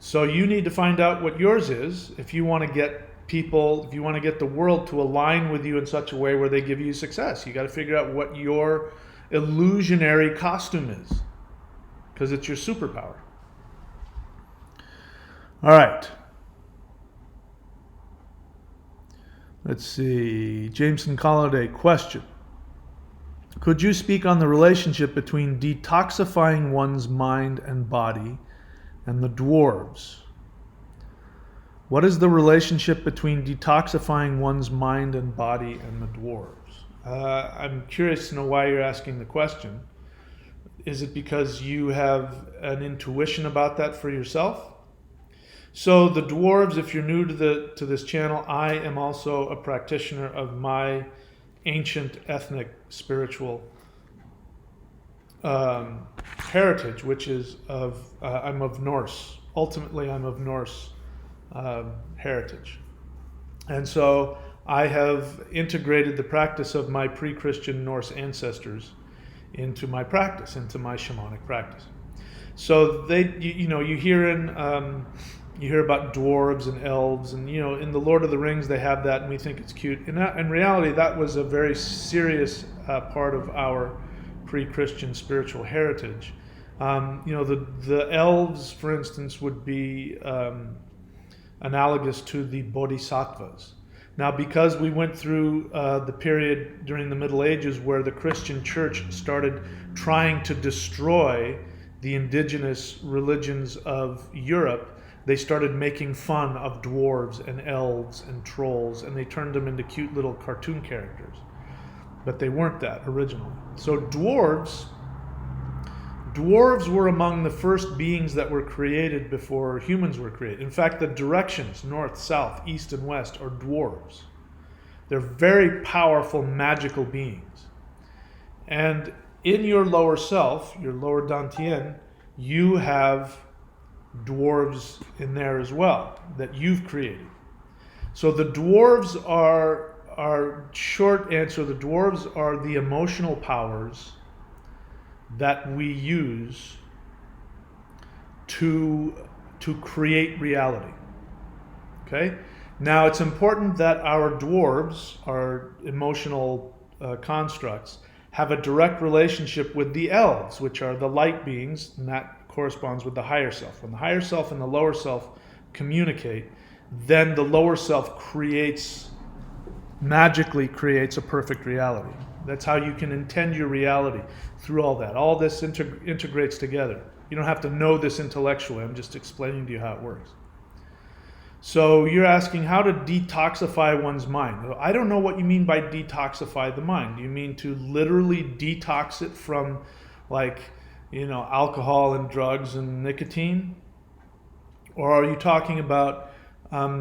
A: So you need to find out what yours is if you want to get people, if you want to get the world to align with you in such a way where they give you success. You got to figure out what your illusionary costume is, because it's your superpower. All right. Let's see. Jameson Colliday, question. Could you speak on the relationship between detoxifying one's mind and body and the dwarves? What is the relationship between detoxifying one's mind and body and the dwarves? I'm curious to know why you're asking the question. Is it because you have an intuition about that for yourself? So the dwarves, if you're new to this channel, I am also a practitioner of my ancient ethnic spiritual heritage, which is I'm of Norse. Ultimately, I'm of Norse heritage. And so I have integrated the practice of my pre-Christian Norse ancestors into my practice, into my shamanic practice. So you hear about dwarves and elves, and in the Lord of the Rings they have that, and we think it's cute. In reality, that was a very serious part of our pre-Christian spiritual heritage. The elves, for instance, would be analogous to the bodhisattvas. Now, because we went through the period during the Middle Ages where the Christian church started trying to destroy the indigenous religions of Europe, they started making fun of dwarves and elves and trolls, and they turned them into cute little cartoon characters. But they weren't that originally. So dwarves were among the first beings that were created before humans were created. In fact, the directions, north, south, east, and west, are dwarves. They're very powerful, magical beings. And in your lower self, your lower Dantian, you have dwarves in there as well that you've created. So the dwarves are short answer, the dwarves are the emotional powers that we use to create reality. Okay? Now, it's important that our dwarves, our emotional constructs, have a direct relationship with the elves, which are the light beings, and that corresponds with the higher self. When the higher self and the lower self communicate, then the lower self magically creates a perfect reality. That's how you can intend your reality through all that. All this integrates together. You don't have to know this intellectually. I'm just explaining to you how it works. So you're asking how to detoxify one's mind. I don't know what you mean by detoxify the mind. Do you mean to literally detox it from, like, alcohol and drugs and nicotine? Or are you talking about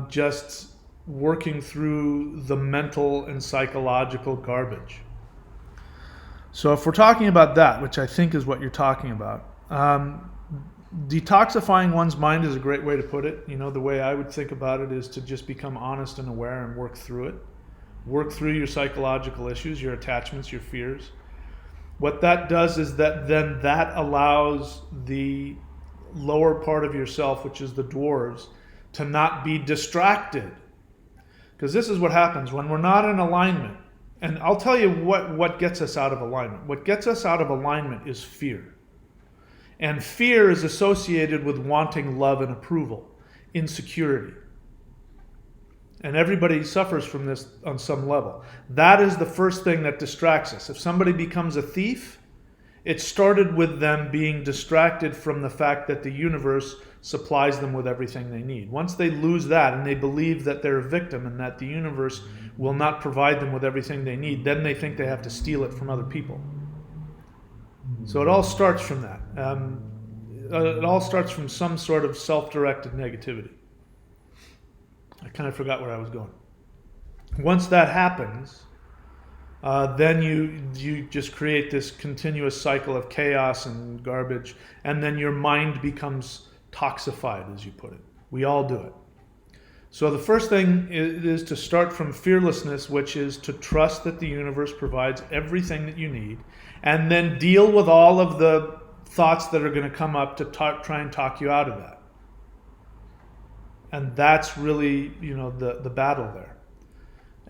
A: just working through the mental and psychological garbage? So if we're talking about that, which I think is what you're talking about, detoxifying one's mind is a great way to put it. The way I would think about it is to just become honest and aware and work through it. Work through your psychological issues, your attachments, your fears. What that does is that then that allows the lower part of yourself, which is the dwarves, to not be distracted. Because this is what happens when we're not in alignment. And I'll tell you what gets us out of alignment. What gets us out of alignment is fear. And fear is associated with wanting love and approval, insecurity. And everybody suffers from this on some level. That is the first thing that distracts us. If somebody becomes a thief, it started with them being distracted from the fact that the universe supplies them with everything they need. Once they lose that and they believe that they're a victim and that the universe will not provide them with everything they need, then they think they have to steal it from other people. So it all starts from that. It all starts from some sort of self-directed negativity. I kind of forgot where I was going. Once that happens, then you just create this continuous cycle of chaos and garbage, and then your mind becomes toxified, as you put it. We all do it. So the first thing is to start from fearlessness, which is to trust that the universe provides everything that you need, and then deal with all of the thoughts that are going to come up to try and talk you out of that. And that's really, the battle there.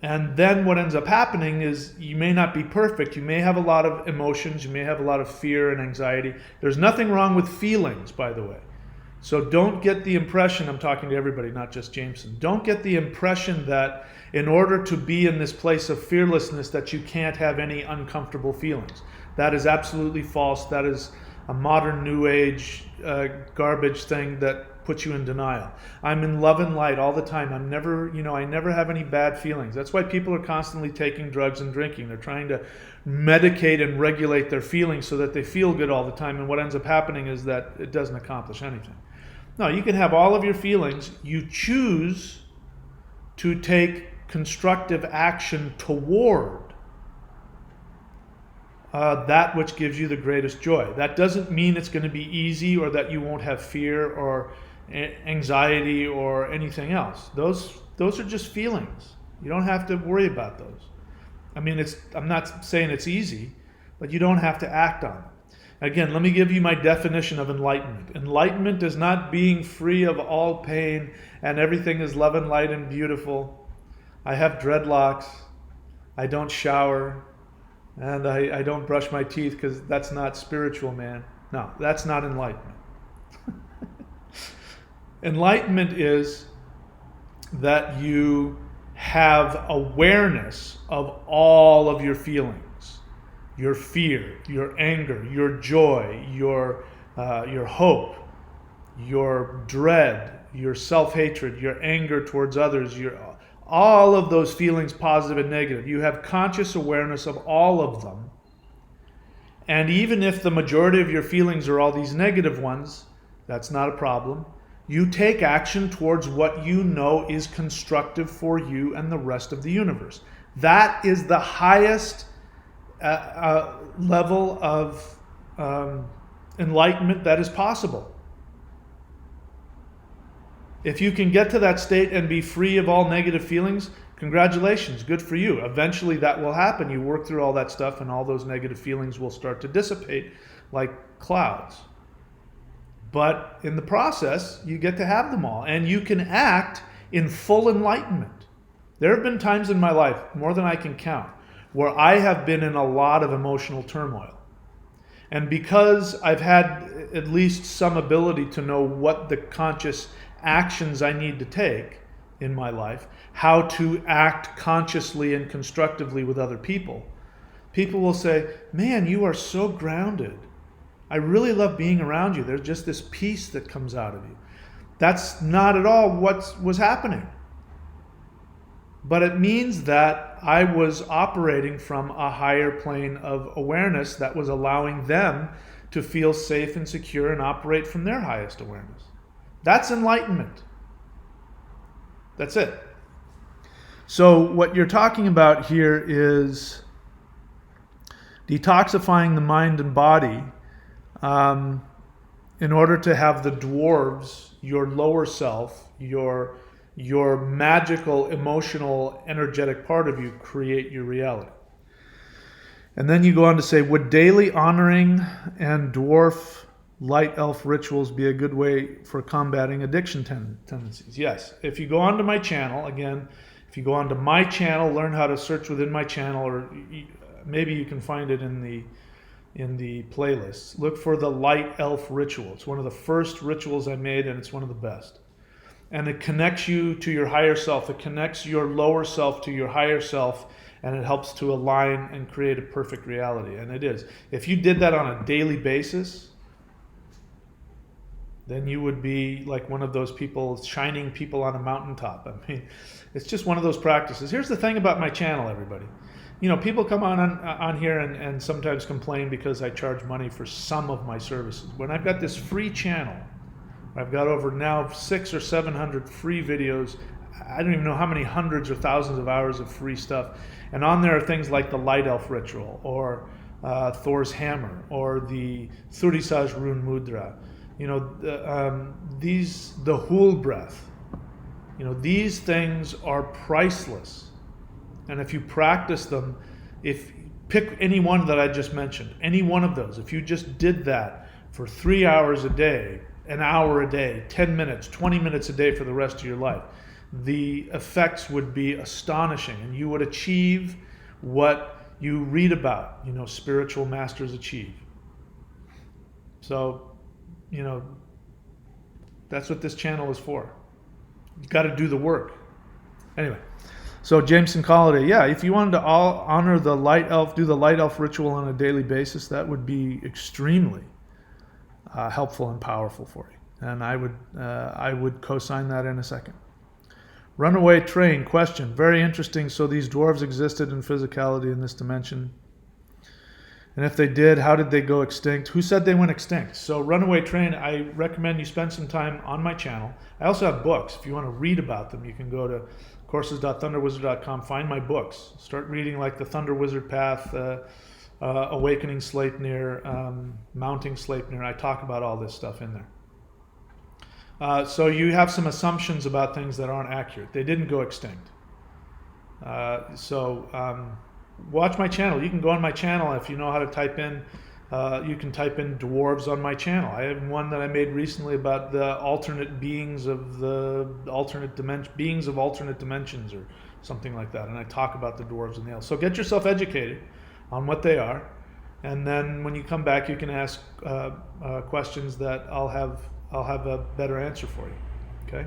A: And then what ends up happening is you may not be perfect. You may have a lot of emotions. You may have a lot of fear and anxiety. There's nothing wrong with feelings, by the way. So don't get the impression, I'm talking to everybody, not just Jameson, don't get the impression that in order to be in this place of fearlessness that you can't have any uncomfortable feelings. That is absolutely false. That is a modern new age garbage thing that puts you in denial. I'm in love and light all the time. I never have any bad feelings. That's why people are constantly taking drugs and drinking. They're trying to medicate and regulate their feelings so that they feel good all the time. And what ends up happening is that it doesn't accomplish anything. No, you can have all of your feelings. You choose to take constructive action toward that which gives you the greatest joy. That doesn't mean it's going to be easy or that you won't have fear or anxiety or anything else. Those are just feelings. You don't have to worry about those. I mean, I'm not saying it's easy, but you don't have to act on it. Again, let me give you my definition of enlightenment. Enlightenment is not being free of all pain and everything is love and light and beautiful. I have dreadlocks. I don't shower. And I don't brush my teeth because that's not spiritual, man. No, that's not enlightenment. Enlightenment is that you have awareness of all of your feelings. Your fear, your anger, your joy, your hope, your dread, your self-hatred, your anger towards others, all of those feelings, positive and negative. You have conscious awareness of all of them. And even if the majority of your feelings are all these negative ones, that's not a problem. You take action towards what you know is constructive for you and the rest of the universe. That is the highest level of enlightenment that is possible. If you can get to that state and be free of all negative feelings, congratulations, good for you. Eventually that will happen. You work through all that stuff and all those negative feelings will start to dissipate like clouds. But in the process, you get to have them all. And you can act in full enlightenment. There have been times in my life, more than I can count, where I have been in a lot of emotional turmoil. And because I've had at least some ability to know what the conscious actions I need to take in my life, how to act consciously and constructively with other people, people will say, man, you are so grounded. I really love being around you. There's just this peace that comes out of you. That's not at all what was happening. But it means that I was operating from a higher plane of awareness that was allowing them to feel safe and secure and operate from their highest awareness. That's enlightenment. That's it. So what you're talking about here is detoxifying the mind and body in order to have the dwarves, your lower self, your magical, emotional, energetic part of you create your reality. And then you go on to say, would daily honoring and dwarf light elf rituals be a good way for combating addiction tendencies? Yes. If you go onto my channel, again, if you go onto my channel, learn how to search within my channel, or maybe you can find it in the playlist. Look for the light elf ritual. It's one of the first rituals I made, and it's one of the best. And it connects you to your higher self. It connects your lower self to your higher self, and it helps to align and create a perfect reality. And it is. If you did that on a daily basis, then you would be like one of those people, shining people on a mountaintop. I mean, it's just one of those practices. Here's the thing about my channel, everybody. You know, people come on here and sometimes complain because I charge money for some of my services. When I've got this free channel, I've got over now 600 or 700 free videos. I don't even know how many hundreds or thousands of hours of free stuff. And on there are things like the Light Elf Ritual, or Thor's Hammer, or the Thurisaj Rune Mudra. You know, the Hool Breath. You know, these things are priceless. And if you practice them, pick any one that I just mentioned, any one of those, if you just did that for 3 hours a day, an hour a day, 10 minutes, 20 minutes a day for the rest of your life, the effects would be astonishing, and you would achieve what you read about, you know, spiritual masters achieve. So, you know, that's what this channel is for. You've got to do the work. Anyway, so Jameson Colliday, yeah, if you wanted to honor the light elf, do the light elf ritual on a daily basis, that would be extremely helpful and powerful for you. And I would co-sign that in a second. Runaway Train, question, very interesting. So these dwarves existed in physicality in this dimension. And if they did, how did they go extinct? Who said they went extinct? So Runaway Train, I recommend you spend some time on my channel. I also have books. If you want to read about them, you can go to courses.thunderwizard.com, find my books. Start reading like the Thunder Wizard Path, Awakening Sleipnir, Mounting Sleipnir. I talk about all this stuff in there. So you have some assumptions about things that aren't accurate. They didn't go extinct. Watch my channel. You can go on my channel. If you know how to type in, you can type in dwarves on my channel. I have one that I made recently about the alternate beings of the alternate dimensions or something like that. And I talk about the dwarves and the elves. So get yourself educated on what they are. And then when you come back, you can ask questions that I'll have a better answer for you. Okay?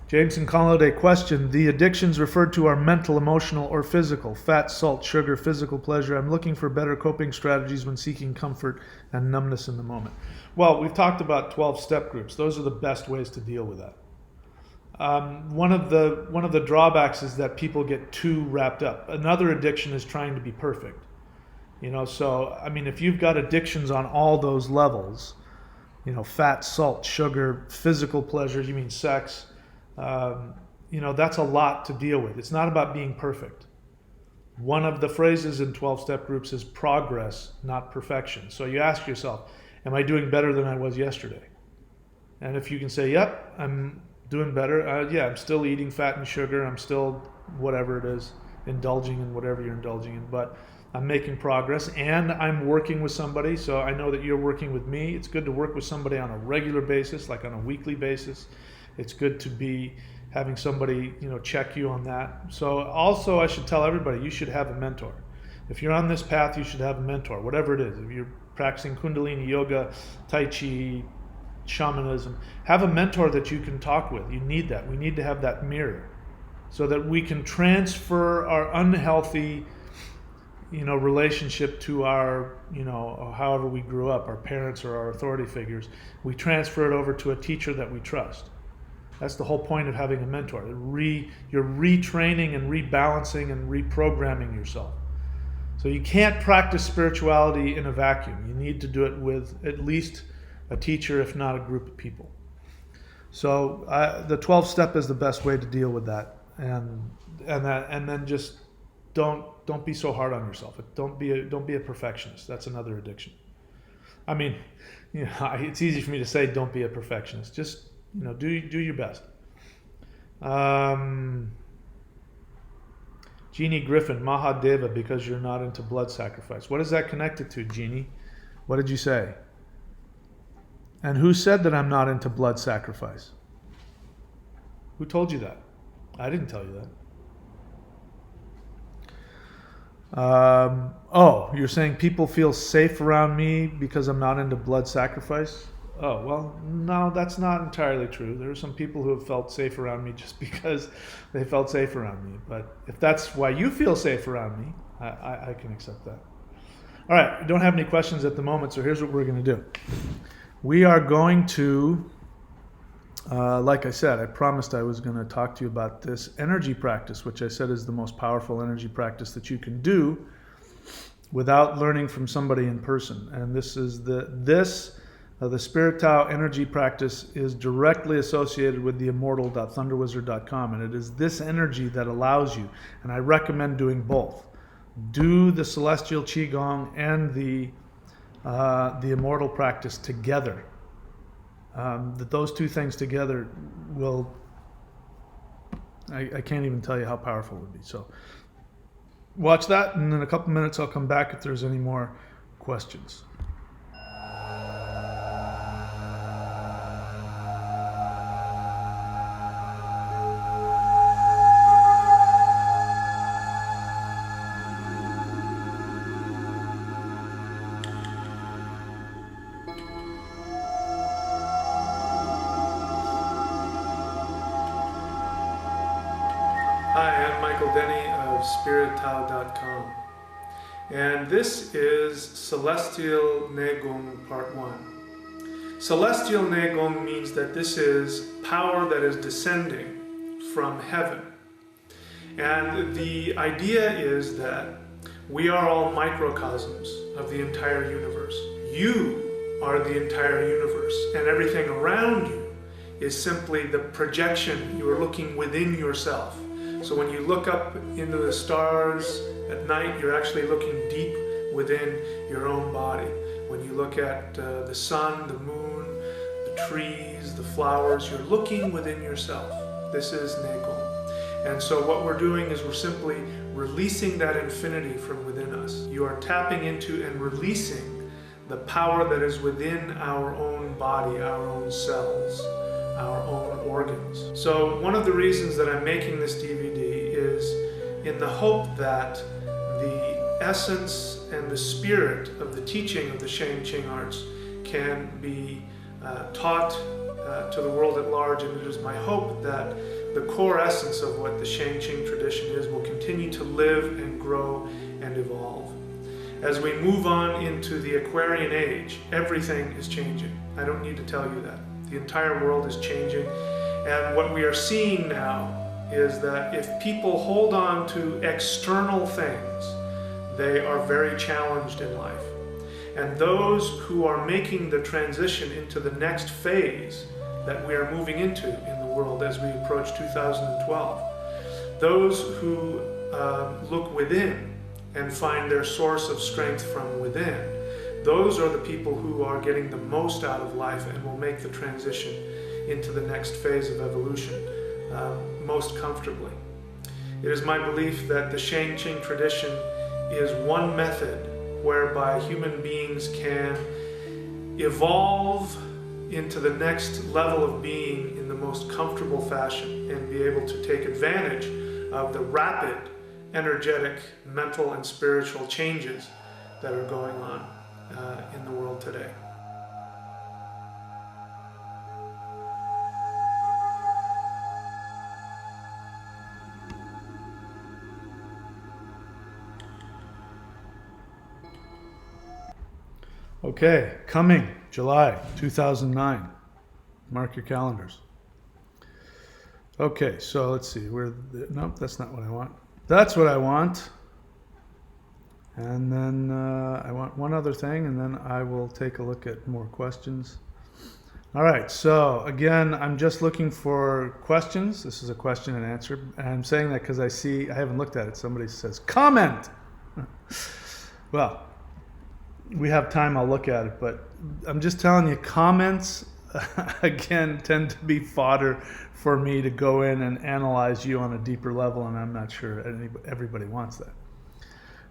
A: Jameson Colliday, question, the addictions referred to are mental, emotional, or physical? Fat, salt, sugar, physical pleasure. I'm looking for better coping strategies when seeking comfort and numbness in the moment. Well, we've talked about 12-step groups. Those are the best ways to deal with that. One of the drawbacks is that people get too wrapped up. Another addiction is trying to be perfect. You know, so, I mean, if you've got addictions on all those levels, you know, fat, salt, sugar, physical pleasure, you mean sex, you know, that's a lot to deal with. It's not about being perfect. One of the phrases in 12-step groups is progress, not perfection. So you ask yourself, am I doing better than I was yesterday? And if you can say, yep, I'm doing better. Yeah, I'm still eating fat and sugar. I'm still whatever it is, indulging in whatever you're indulging in. But I'm making progress, and I'm working with somebody. So I know that you're working with me. It's good to work with somebody on a regular basis, like on a weekly basis. It's good to be having somebody, check you on that. So also I should tell everybody, you should have a mentor. If you're on this path, you should have a mentor, whatever it is. If you're practicing Kundalini yoga, Tai Chi, shamanism, have a mentor that you can talk with. You need that. We need to have that mirror so that we can transfer our unhealthy, relationship to our, however we grew up, our parents or our authority figures. We transfer it over to a teacher that we trust. That's the whole point of having a mentor. You're retraining and rebalancing and reprogramming yourself. So you can't practice spirituality in a vacuum. You need to do it with at least a teacher, if not a group of people. So the 12th step is the best way to deal with that, and then just don't be so hard on yourself. Don't be a perfectionist. That's another addiction. I mean, it's easy for me to say don't be a perfectionist. Just do your best. Jeannie Griffin, Mahadeva, because you're not into blood sacrifice. What is that connected to, Jeannie? What did you say? And who said that I'm not into blood sacrifice? Who told you that? I didn't tell you that. You're saying people feel safe around me because I'm not into blood sacrifice? Oh, well, no, that's not entirely true. There are some people who have felt safe around me just because they felt safe around me. But if that's why you feel safe around me, I can accept that. All right, I don't have any questions at the moment, so here's what we're going to do. We are going to, like I said, I promised I was going to talk to you about this energy practice, which I said is the most powerful energy practice that you can do without learning from somebody in person. And this is the Spirit Tao energy practice is directly associated with the immortal.thunderwizard.com, and it is this energy that allows you, and I recommend doing both. Do the Celestial Qigong and the immortal practice together. Those two things together will, I can't even tell you how powerful it would be. So watch that, and in a couple minutes I'll come back if there's any more questions. Hi, I'm Michael Denny of SpiritTao.com, and this is Celestial Negung Part 1. Celestial Negung means that this is power that is descending from heaven. And the idea is that we are all microcosms of the entire universe. You are the entire universe, and everything around you is simply the projection. You are looking within yourself. So when you look up into the stars at night, you're actually looking deep within your own body. When you look at the sun, the moon, the trees, the flowers, you're looking within yourself. This is Negung. And so what we're doing is we're simply releasing that infinity from within us. You are tapping into and releasing the power that is within our own body, our own cells, our own organs. So one of the reasons that I'm making this DVD is in the hope that the essence and the spirit of the teaching of the Shang Qing arts can be taught to the world at large, and it is my hope that the core essence of what the Shang Qing tradition is will continue to live and grow and evolve. As we move on into the Aquarian age, everything is changing. I don't need to tell you that. The entire world is changing, and what we are seeing now is that if people hold on to external things, they are very challenged in life. And those who are making the transition into the next phase that we are moving into in the world as we approach 2012, those who look within and find their source of strength from within, those are the people who are getting the most out of life and will make the transition into the next phase of evolution most comfortably. It is my belief that the Shang Qing tradition is one method whereby human beings can evolve into the next level of being in the most comfortable fashion and be able to take advantage of the rapid, energetic, mental, and spiritual changes that are going on in the world today. Okay, coming July 2009. Mark your calendars. Okay, so let's see. Nope, that's not what I want. That's what I want. And then I want one other thing, and then I will take a look at more questions. All right, so again, I'm just looking for questions. This is a question and answer. And I'm saying that because I haven't looked at it. Somebody says, comment! Well, we have time, I'll look at it, but I'm just telling you, comments, again, tend to be fodder for me to go in and analyze you on a deeper level, and I'm not sure everybody wants that.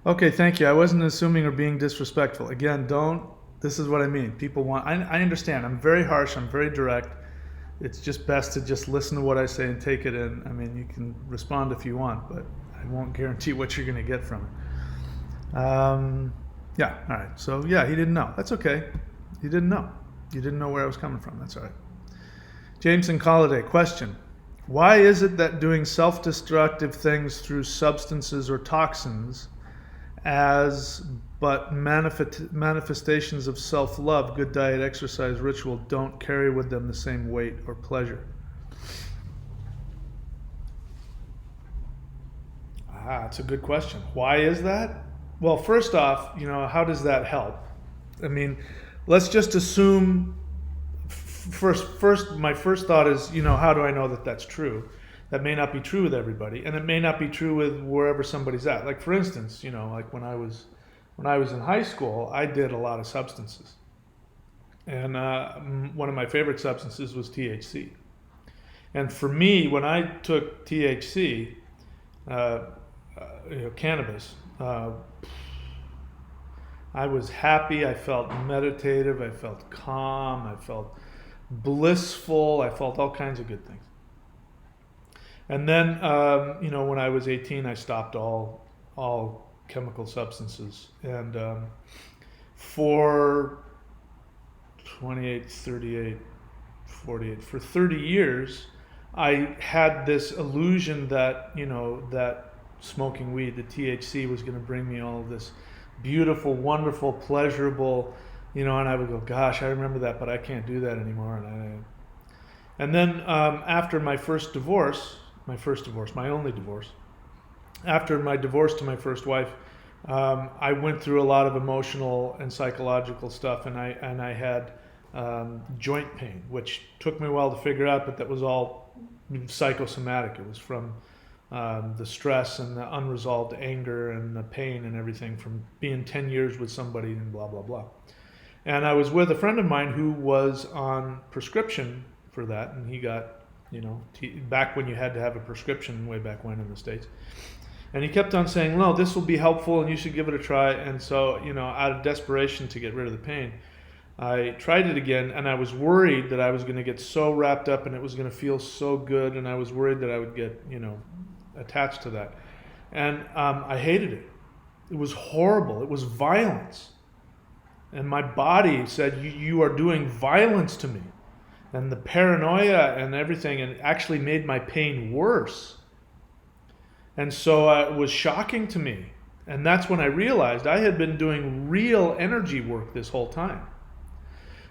A: Okay, thank you. I wasn't assuming or being disrespectful. Again, this is what I mean. People want, I understand, I'm very harsh, I'm very direct. It's just best to just listen to what I say and take it in. I mean, you can respond if you want, but I won't guarantee what you're going to get from it. Yeah, all right. So, yeah, he didn't know. That's okay. He didn't know. You didn't know where I was coming from. That's all right. Jameson Colliday, question. Why is it that doing self-destructive things through substances or toxins but manifestations of self-love, good diet, exercise, ritual, don't carry with them the same weight or pleasure? That's a good question. Why is that? Well, first off, how does that help? I mean, let's just assume, my first thought is, how do I know that that's true? That may not be true with everybody, and it may not be true with wherever somebody's at. Like, for instance, like when I was in high school, I did a lot of substances. And one of my favorite substances was THC. And for me, when I took THC, cannabis, I was happy, I felt meditative, I felt calm, I felt blissful, I felt all kinds of good things. And then, when I was 18, I stopped all chemical substances. And for 28, 38, 48, for 30 years, I had this illusion that, that smoking weed, the THC, was going to bring me all of this beautiful, wonderful, pleasurable, and I would go, gosh, I remember that, but I can't do that anymore. And then after my only divorce, after my divorce to my first wife, I went through a lot of emotional and psychological stuff, and I had joint pain, which took me a while to figure out, but that was all psychosomatic. It was from the stress and the unresolved anger and the pain and everything from being 10 years with somebody and blah, blah, blah. And I was with a friend of mine who was on prescription for that, and he got, back when you had to have a prescription way back when in the States. And he kept on saying, no, this will be helpful and you should give it a try. And so, out of desperation to get rid of the pain, I tried it again, and I was worried that I was going to get so wrapped up and it was going to feel so good, and I was worried that I would get, attached to that. And I hated it. It was horrible. It was violence. And my body said, you are doing violence to me. And the paranoia and everything, and it actually made my pain worse. And so it was shocking to me. And that's when I realized I had been doing real energy work this whole time.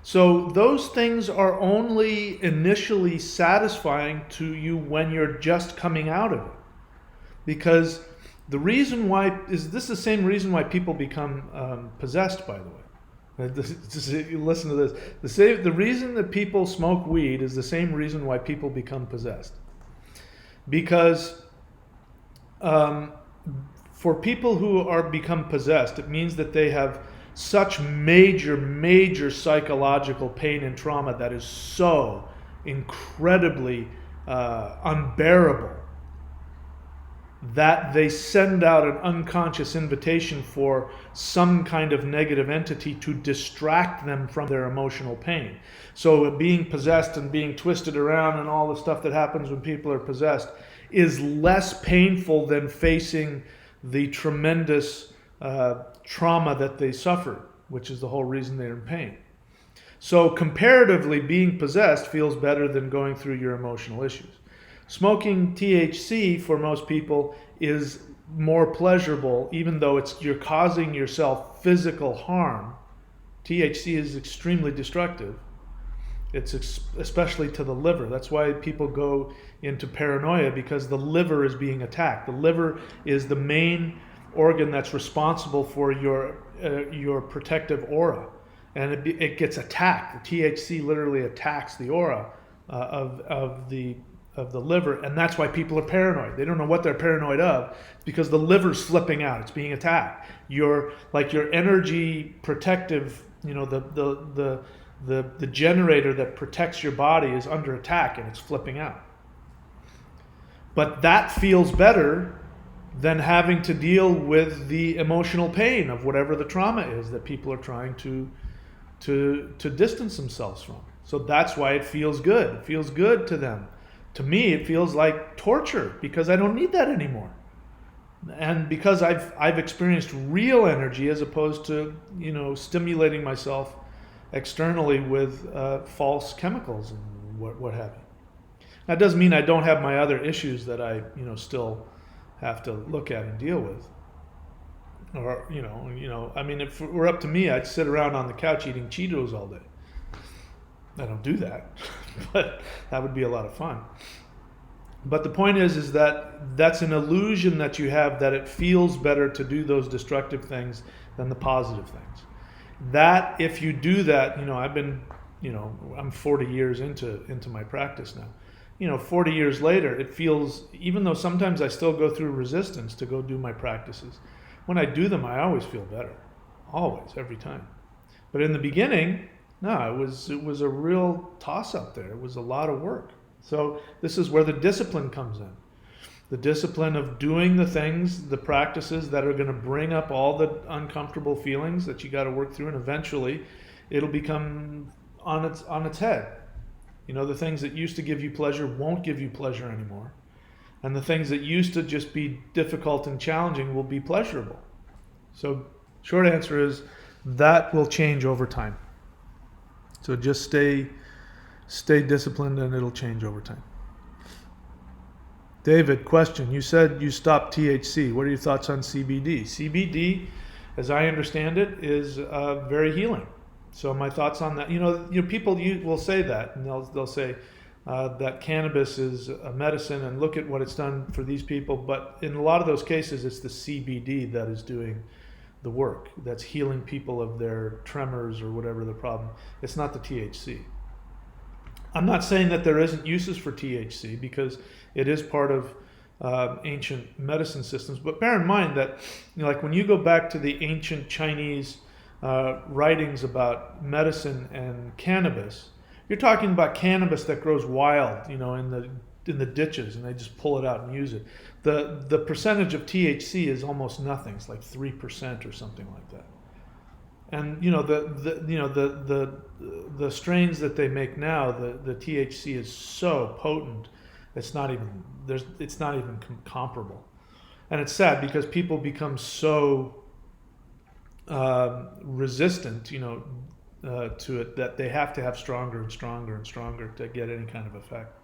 A: So those things are only initially satisfying to you when you're just coming out of it. Because the reason why, is this the same reason why people become possessed, by the way? Listen to this. The reason that people smoke weed is the same reason why people become possessed. Because for people who become possessed, it means that they have such major psychological pain and trauma that is so incredibly unbearable that they send out an unconscious invitation for some kind of negative entity to distract them from their emotional pain. So being possessed and being twisted around and all the stuff that happens when people are possessed is less painful than facing the tremendous trauma that they suffered, which is the whole reason they're in pain. So comparatively, being possessed feels better than going through your emotional issues. Smoking THC for most people is more pleasurable, even though you're causing yourself physical harm. THC is extremely destructive. It's especially to the liver. That's why people go into paranoia, because the liver is being attacked. The liver is the main organ that's responsible for your protective aura, and it gets attacked. The THC literally attacks the aura of the liver, and that's why people are paranoid. They don't know what they're paranoid of. It's because the liver's flipping out. It's being attacked. Your energy protective, the generator that protects your body is under attack, and it's flipping out. But that feels better than having to deal with the emotional pain of whatever the trauma is that people are trying to distance themselves from. So that's why it feels good. It feels good to them. To me, it feels like torture, because I don't need that anymore. And because I've experienced real energy as opposed to, stimulating myself externally with false chemicals and what have you. That doesn't mean I don't have my other issues that I, still have to look at and deal with. Or, I mean, if it were up to me, I'd sit around on the couch eating Cheetos all day. I don't do that, but that would be a lot of fun. But the point is that that's an illusion that you have, that it feels better to do those destructive things than the positive things. That if you do that, I've been, I'm 40 years into my practice now. 40 years later, it feels, even though sometimes I still go through resistance to go do my practices, when I do them, I always feel better. Always, every time. But in the beginning, no, it was a real toss-up there. It was a lot of work. So this is where the discipline comes in. The discipline of doing the things, the practices that are going to bring up all the uncomfortable feelings that you got to work through, and eventually it'll become on its head. The things that used to give you pleasure won't give you pleasure anymore. And the things that used to just be difficult and challenging will be pleasurable. So short answer is that will change over time. So just stay disciplined, and it'll change over time. David, question. You said you stopped THC. What are your thoughts on CBD? CBD, as I understand it, is very healing. So my thoughts on that. People will say that, and they'll say that cannabis is a medicine, and look at what it's done for these people. But in a lot of those cases, it's the CBD that is doing the work, that's healing people of their tremors or whatever the problem. It's not the THC. I'm not saying that there isn't uses for THC, because it is part of ancient medicine systems. But bear in mind that, like when you go back to the ancient Chinese writings about medicine and cannabis, you're talking about cannabis that grows wild, in the ditches, and they just pull it out and use it. The percentage of THC is almost nothing. It's like 3% or something like that. And the strains that they make now, the THC is so potent, it's not even comparable. And it's sad, because people become so resistant, to it, that they have to have stronger and stronger and stronger to get any kind of effect.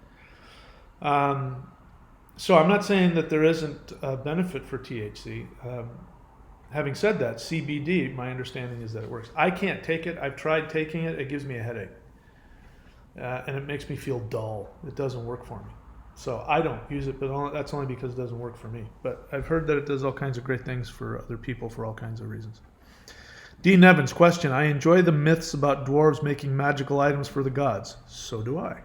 A: So I'm not saying that there isn't a benefit for THC. Having said that, CBD, my understanding is that it works. I can't take it. I've tried taking it. It gives me a headache. And it makes me feel dull. It doesn't work for me. So I don't use it, but that's only because it doesn't work for me. But I've heard that it does all kinds of great things for other people for all kinds of reasons. Dean Evans, question. I enjoy the myths about dwarves making magical items for the gods. So do I.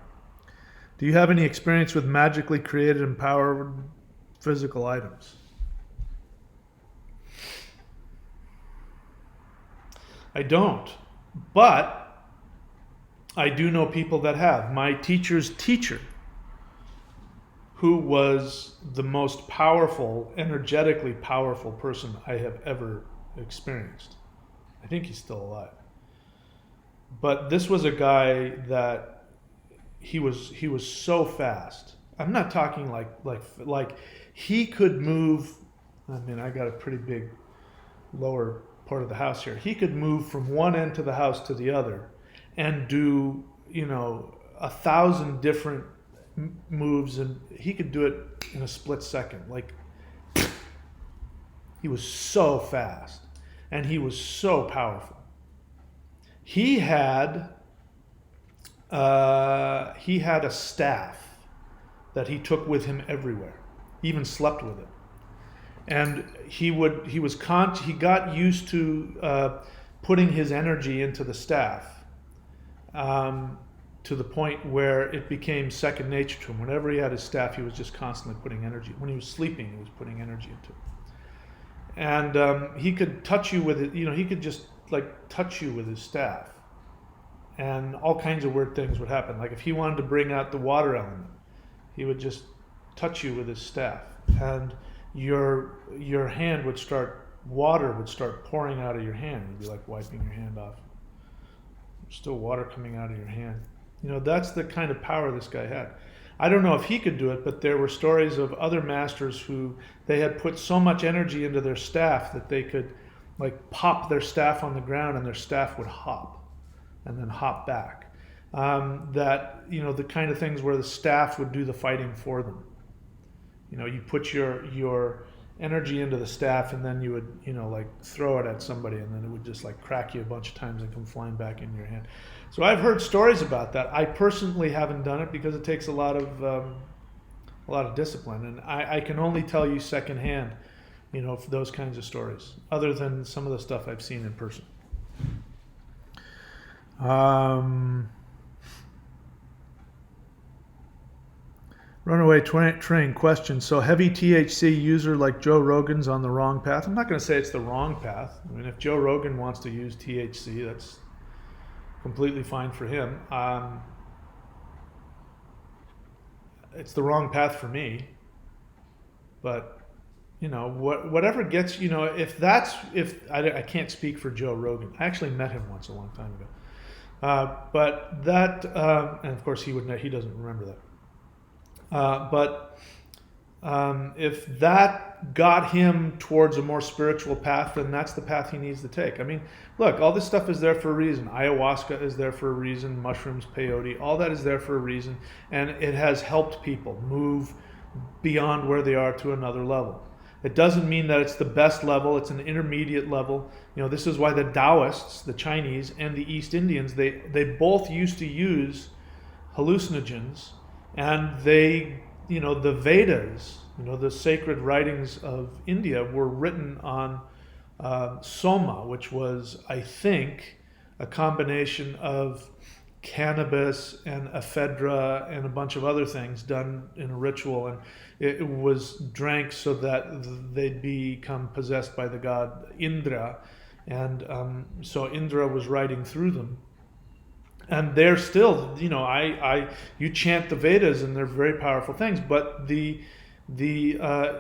A: Do you have any experience with magically created and powered physical items? I don't, but I do know people that have. My teacher's teacher who was the most powerful, energetically powerful person I have ever experienced. I think he's still alive. But this was a guy that he was so fast. I'm not talking like he could move. I mean, I got a pretty big lower part of the house here. He could move from one end to the house to the other and do, 1,000 different moves, and he could do it in a split second. Like, he was so fast and he was so powerful. He had a staff that he took with him everywhere. He even slept with it. And he got used to putting his energy into the staff to the point where it became second nature to him. Whenever he had his staff, he was just constantly putting energy. When he was sleeping, he was putting energy into it. And he could touch you with it. He could just touch you with his staff, and all kinds of weird things would happen. Like if he wanted to bring out the water element, he would just touch you with his staff, and your hand would start, water would start pouring out of your hand. You'd be like wiping your hand off. There's still water coming out of your hand. That's the kind of power this guy had. I don't know if he could do it, but there were stories of other masters who they had put so much energy into their staff that they could pop their staff on the ground and their staff would hop and then hop back. The kind of things where the staff would do the fighting for them. You put your energy into the staff and then you would, throw it at somebody and then it would just crack you a bunch of times and come flying back into your hand. So I've heard stories about that. I personally haven't done it because it takes a lot of discipline, and I can only tell you secondhand, for those kinds of stories, other than some of the stuff I've seen in person. Runaway train question. So heavy THC user like Joe Rogan's on the wrong path? I'm not going to say it's the wrong path. I mean, if Joe Rogan wants to use THC, that's completely fine for him. It's the wrong path for me. But, whatever gets, if I can't speak for Joe Rogan. I actually met him once a long time ago. But that, and of course he doesn't remember that. But if that got him towards a more spiritual path, then that's the path he needs to take. I mean, look, all this stuff is there for a reason. Ayahuasca is there for a reason. Mushrooms, peyote, all that is there for a reason. And it has helped people move beyond where they are to another level. It doesn't mean that it's the best level. It's an intermediate level. This is why the Taoists, the Chinese, and the East Indians, they both used to use hallucinogens. And the Vedas, the sacred writings of India were written on soma, which was, I think, a combination of cannabis and ephedra and a bunch of other things done in a ritual. And it was drank so that they'd become possessed by the god Indra. And so Indra was writing through them. And they're still, you chant the Vedas and they're very powerful things. But the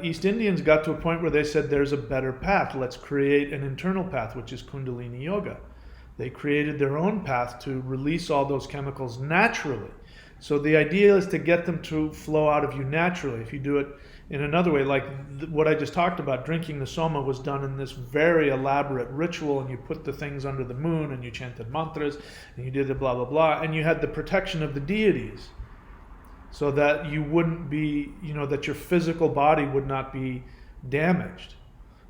A: East Indians got to a point where they said there's a better path. Let's create an internal path, which is Kundalini Yoga. They created their own path to release all those chemicals naturally. So the idea is to get them to flow out of you naturally. If you do it in another way, like what I just talked about, drinking the soma was done in this very elaborate ritual, and you put the things under the moon and you chanted mantras and you did the blah, blah, blah, and you had the protection of the deities so that you wouldn't be, that your physical body would not be damaged.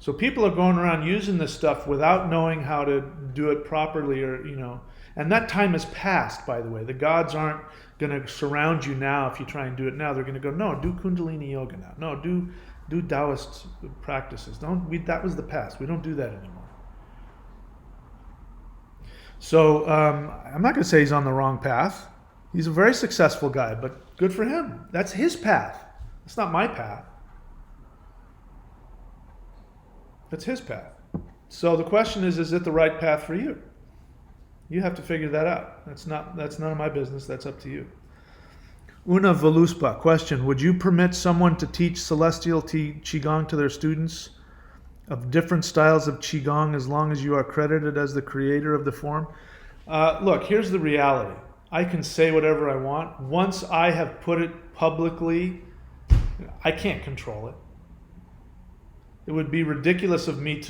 A: So people are going around using this stuff without knowing how to do it properly, and that time has passed, by the way. The gods aren't going to surround you now if you try and do it now. They're going to go, no, do Kundalini Yoga now. No, do Taoist practices. That was the past. We don't do that anymore. So I'm not going to say he's on the wrong path. He's a very successful guy, but good for him. That's his path. That's not my path. That's his path. So the question is it the right path for you? You have to figure that out. That's none of my business. That's up to you. Una Voluspa, question. Would you permit someone to teach celestial Qigong to their students of different styles of Qigong as long as you are credited as the creator of the form? Look, here's the reality. I can say whatever I want. Once I have put it publicly, I can't control it. It would be ridiculous of me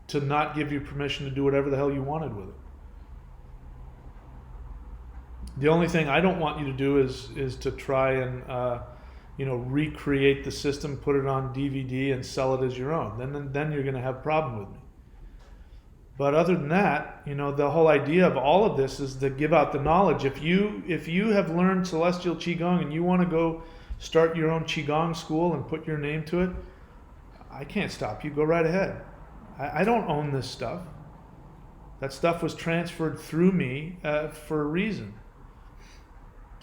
A: to not give you permission to do whatever the hell you wanted with it. The only thing I don't want you to do is to try and recreate the system, put it on DVD, and sell it as your own. Then you're going to have a problem with me. But other than that, the whole idea of all of this is to give out the knowledge. If you have learned Celestial Qigong and you want to go start your own Qigong school and put your name to it, I can't stop you. Go right ahead. I don't own this stuff. That stuff was transferred through me for a reason.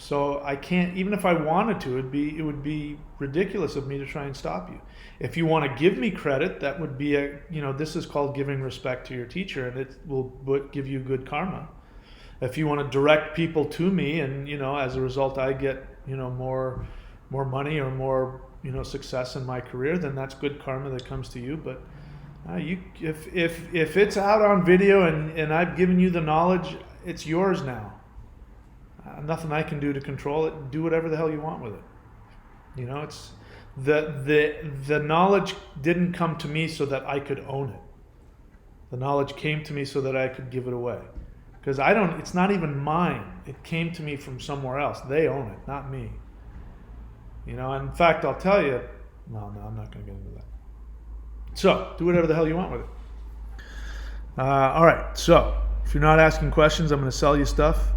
A: So I can't, even if I wanted to, it would be ridiculous of me to try and stop you. If you want to give me credit, that would be this is called giving respect to your teacher, and it will give you good karma. If you want to direct people to me, and as a result I get more money or more success in my career, then that's good karma that comes to you. But if it's out on video and I've given you the knowledge, it's yours now. Nothing I can do to control it. Do whatever the hell you want with it. It's the knowledge didn't come to me so that I could own it. The knowledge came to me so that I could give it away. Because it's not even mine. It came to me from somewhere else. They own it, not me. And in fact, I'll tell you, no, I'm not going to get into that. So, do whatever the hell you want with it. All right, so if you're not asking questions, I'm going to sell you stuff.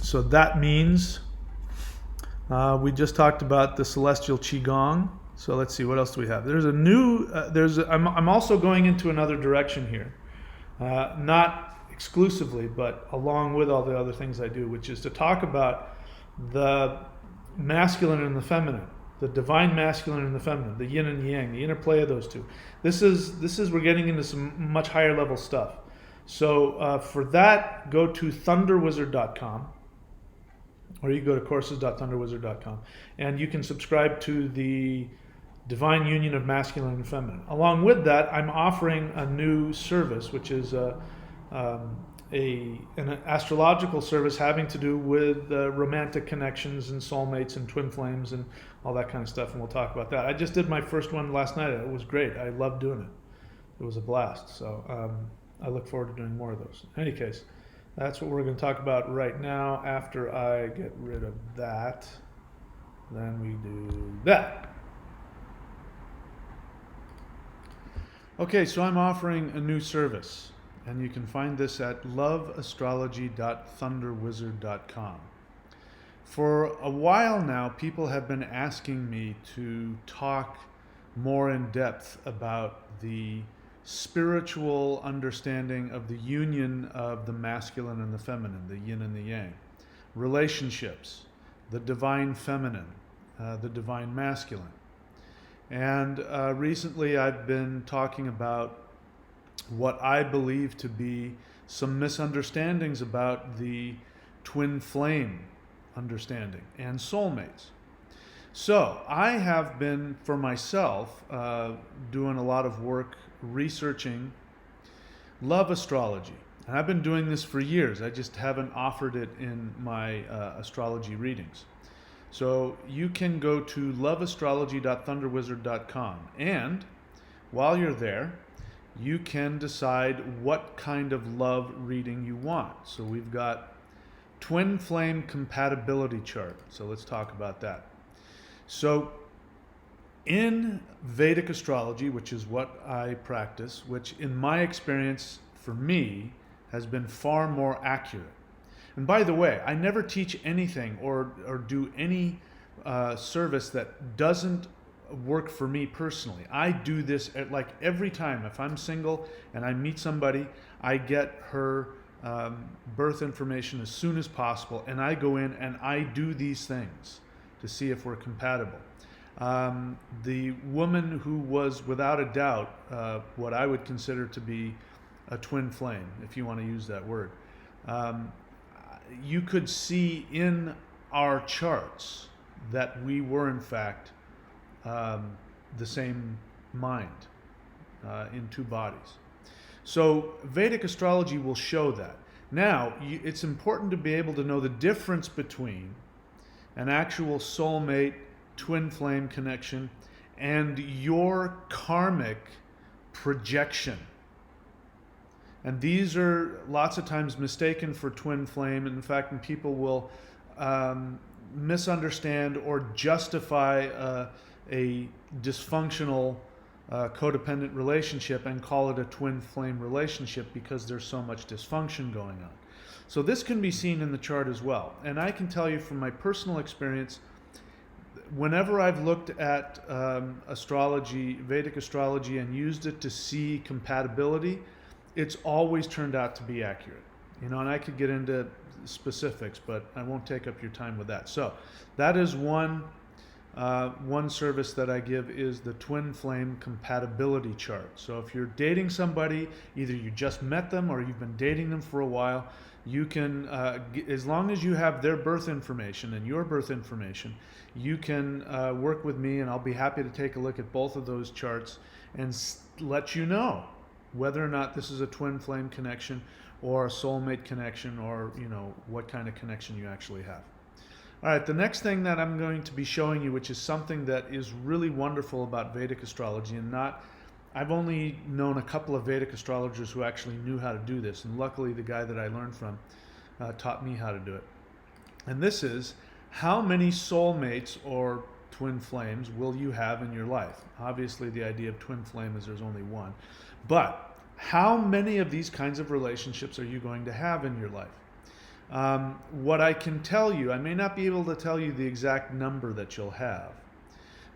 A: So that means we just talked about the Celestial Qigong. So let's see, what else do we have? There's a new, I'm also going into another direction here. Not exclusively, but along with all the other things I do, which is to talk about the masculine and the feminine, the divine masculine and the feminine, the yin and the yang, the interplay of those two. This is we're getting into some much higher level stuff. So for that, go to thunderwizard.com. Or you go to courses.thunderwizard.com, and you can subscribe to the Divine Union of Masculine and Feminine. Along with that, I'm offering a new service, which is an astrological service having to do with romantic connections and soulmates and twin flames and all that kind of stuff, and we'll talk about that. I just did my first one last night. It was great. I loved doing it. It was a blast. So I look forward to doing more of those. In any case, that's what we're going to talk about right now. After I get rid of that, then we do that. Okay, so I'm offering a new service, and you can find this at loveastrology.thunderwizard.com. For a while now, people have been asking me to talk more in depth about the spiritual understanding of the union of the masculine and the feminine, the yin and the yang, relationships, the divine feminine, the divine masculine. And recently I've been talking about what I believe to be some misunderstandings about the twin flame understanding and soulmates. So I have been, for myself, doing a lot of work researching love astrology. And I've been doing this for years. I just haven't offered it in my astrology readings. So you can go to loveastrology.thunderwizard.com, and while you're there, you can decide what kind of love reading you want. So we've got twin flame compatibility chart. So let's talk about that. So in Vedic astrology, which is what I practice, which in my experience, for me, has been far more accurate. And by the way, I never teach anything or do any service that doesn't work for me personally. I do this like every time. If I'm single and I meet somebody, I get her birth information as soon as possible, and I go in and I do these things to see if we're compatible. The woman who was without a doubt what I would consider to be a twin flame, if you want to use that word, you could see in our charts that we were in fact the same mind in two bodies. So Vedic astrology will show that. Now, it's important to be able to know the difference between an actual soulmate twin flame connection and your karmic projection. And these are lots of times mistaken for twin flame. In fact, when people will misunderstand or justify a dysfunctional codependent relationship and call it a twin flame relationship because there's so much dysfunction going on. So this can be seen in the chart as well. And I can tell you from my personal experience, whenever I've looked at astrology, Vedic astrology, and used it to see compatibility, it's always turned out to be accurate. You know, and I could get into specifics, but I won't take up your time with that. So that is one service that I give, is the twin flame compatibility chart. So if you're dating somebody, either you just met them or you've been dating them for a while, you can, as long as you have their birth information and your birth information, you can work with me, and I'll be happy to take a look at both of those charts and let you know whether or not this is a twin flame connection or a soulmate connection, or what kind of connection you actually have. All right, the next thing that I'm going to be showing you, which is something that is really wonderful about Vedic astrology, and I've only known a couple of Vedic astrologers who actually knew how to do this, and luckily the guy that I learned from taught me how to do it. And this is, how many soulmates or twin flames will you have in your life? Obviously the idea of twin flame is there's only one, but how many of these kinds of relationships are you going to have in your life? What I can tell you, I may not be able to tell you the exact number that you'll have,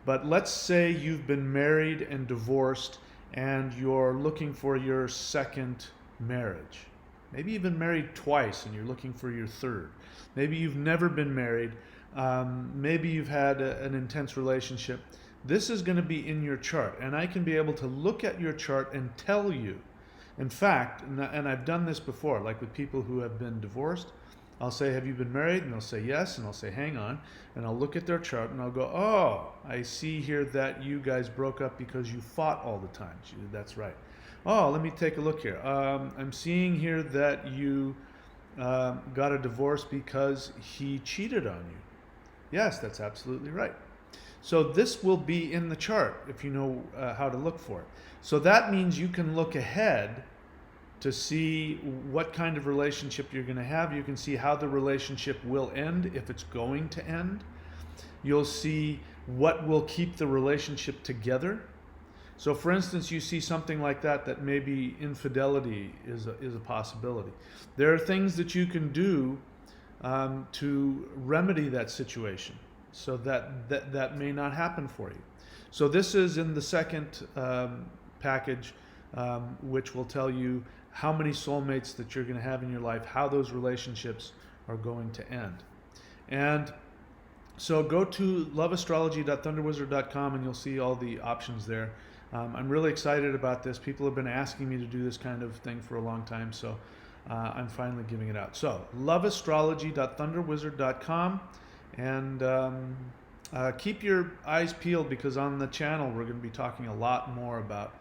A: but let's say you've been married and divorced and you're looking for your second marriage. Maybe you've been married twice and you're looking for your third. Maybe you've never been married. Maybe you've had an intense relationship. This is going to be in your chart, and I can be able to look at your chart and tell you. In fact, and I've done this before, like with people who have been divorced, I'll say, have you been married? And they'll say yes, and I'll say, hang on. And I'll look at their chart and I'll go, oh, I see here that you guys broke up because you fought all the time. That's right. Oh, let me take a look here. I'm seeing here that you got a divorce because he cheated on you. Yes, that's absolutely right. So this will be in the chart if you know how to look for it. So that means you can look ahead to see what kind of relationship you're going to have. You can see how the relationship will end, if it's going to end. You'll see what will keep the relationship together. So for instance, you see something like that maybe infidelity is a possibility. There are things that you can do to remedy that situation so that may not happen for you. So this is in the second package, which will tell you how many soulmates that you're going to have in your life, how those relationships are going to end. And so go to loveastrology.thunderwizard.com and you'll see all the options there. I'm really excited about this. People have been asking me to do this kind of thing for a long time, so I'm finally giving it out. So loveastrology.thunderwizard.com, and keep your eyes peeled, because on the channel we're going to be talking a lot more about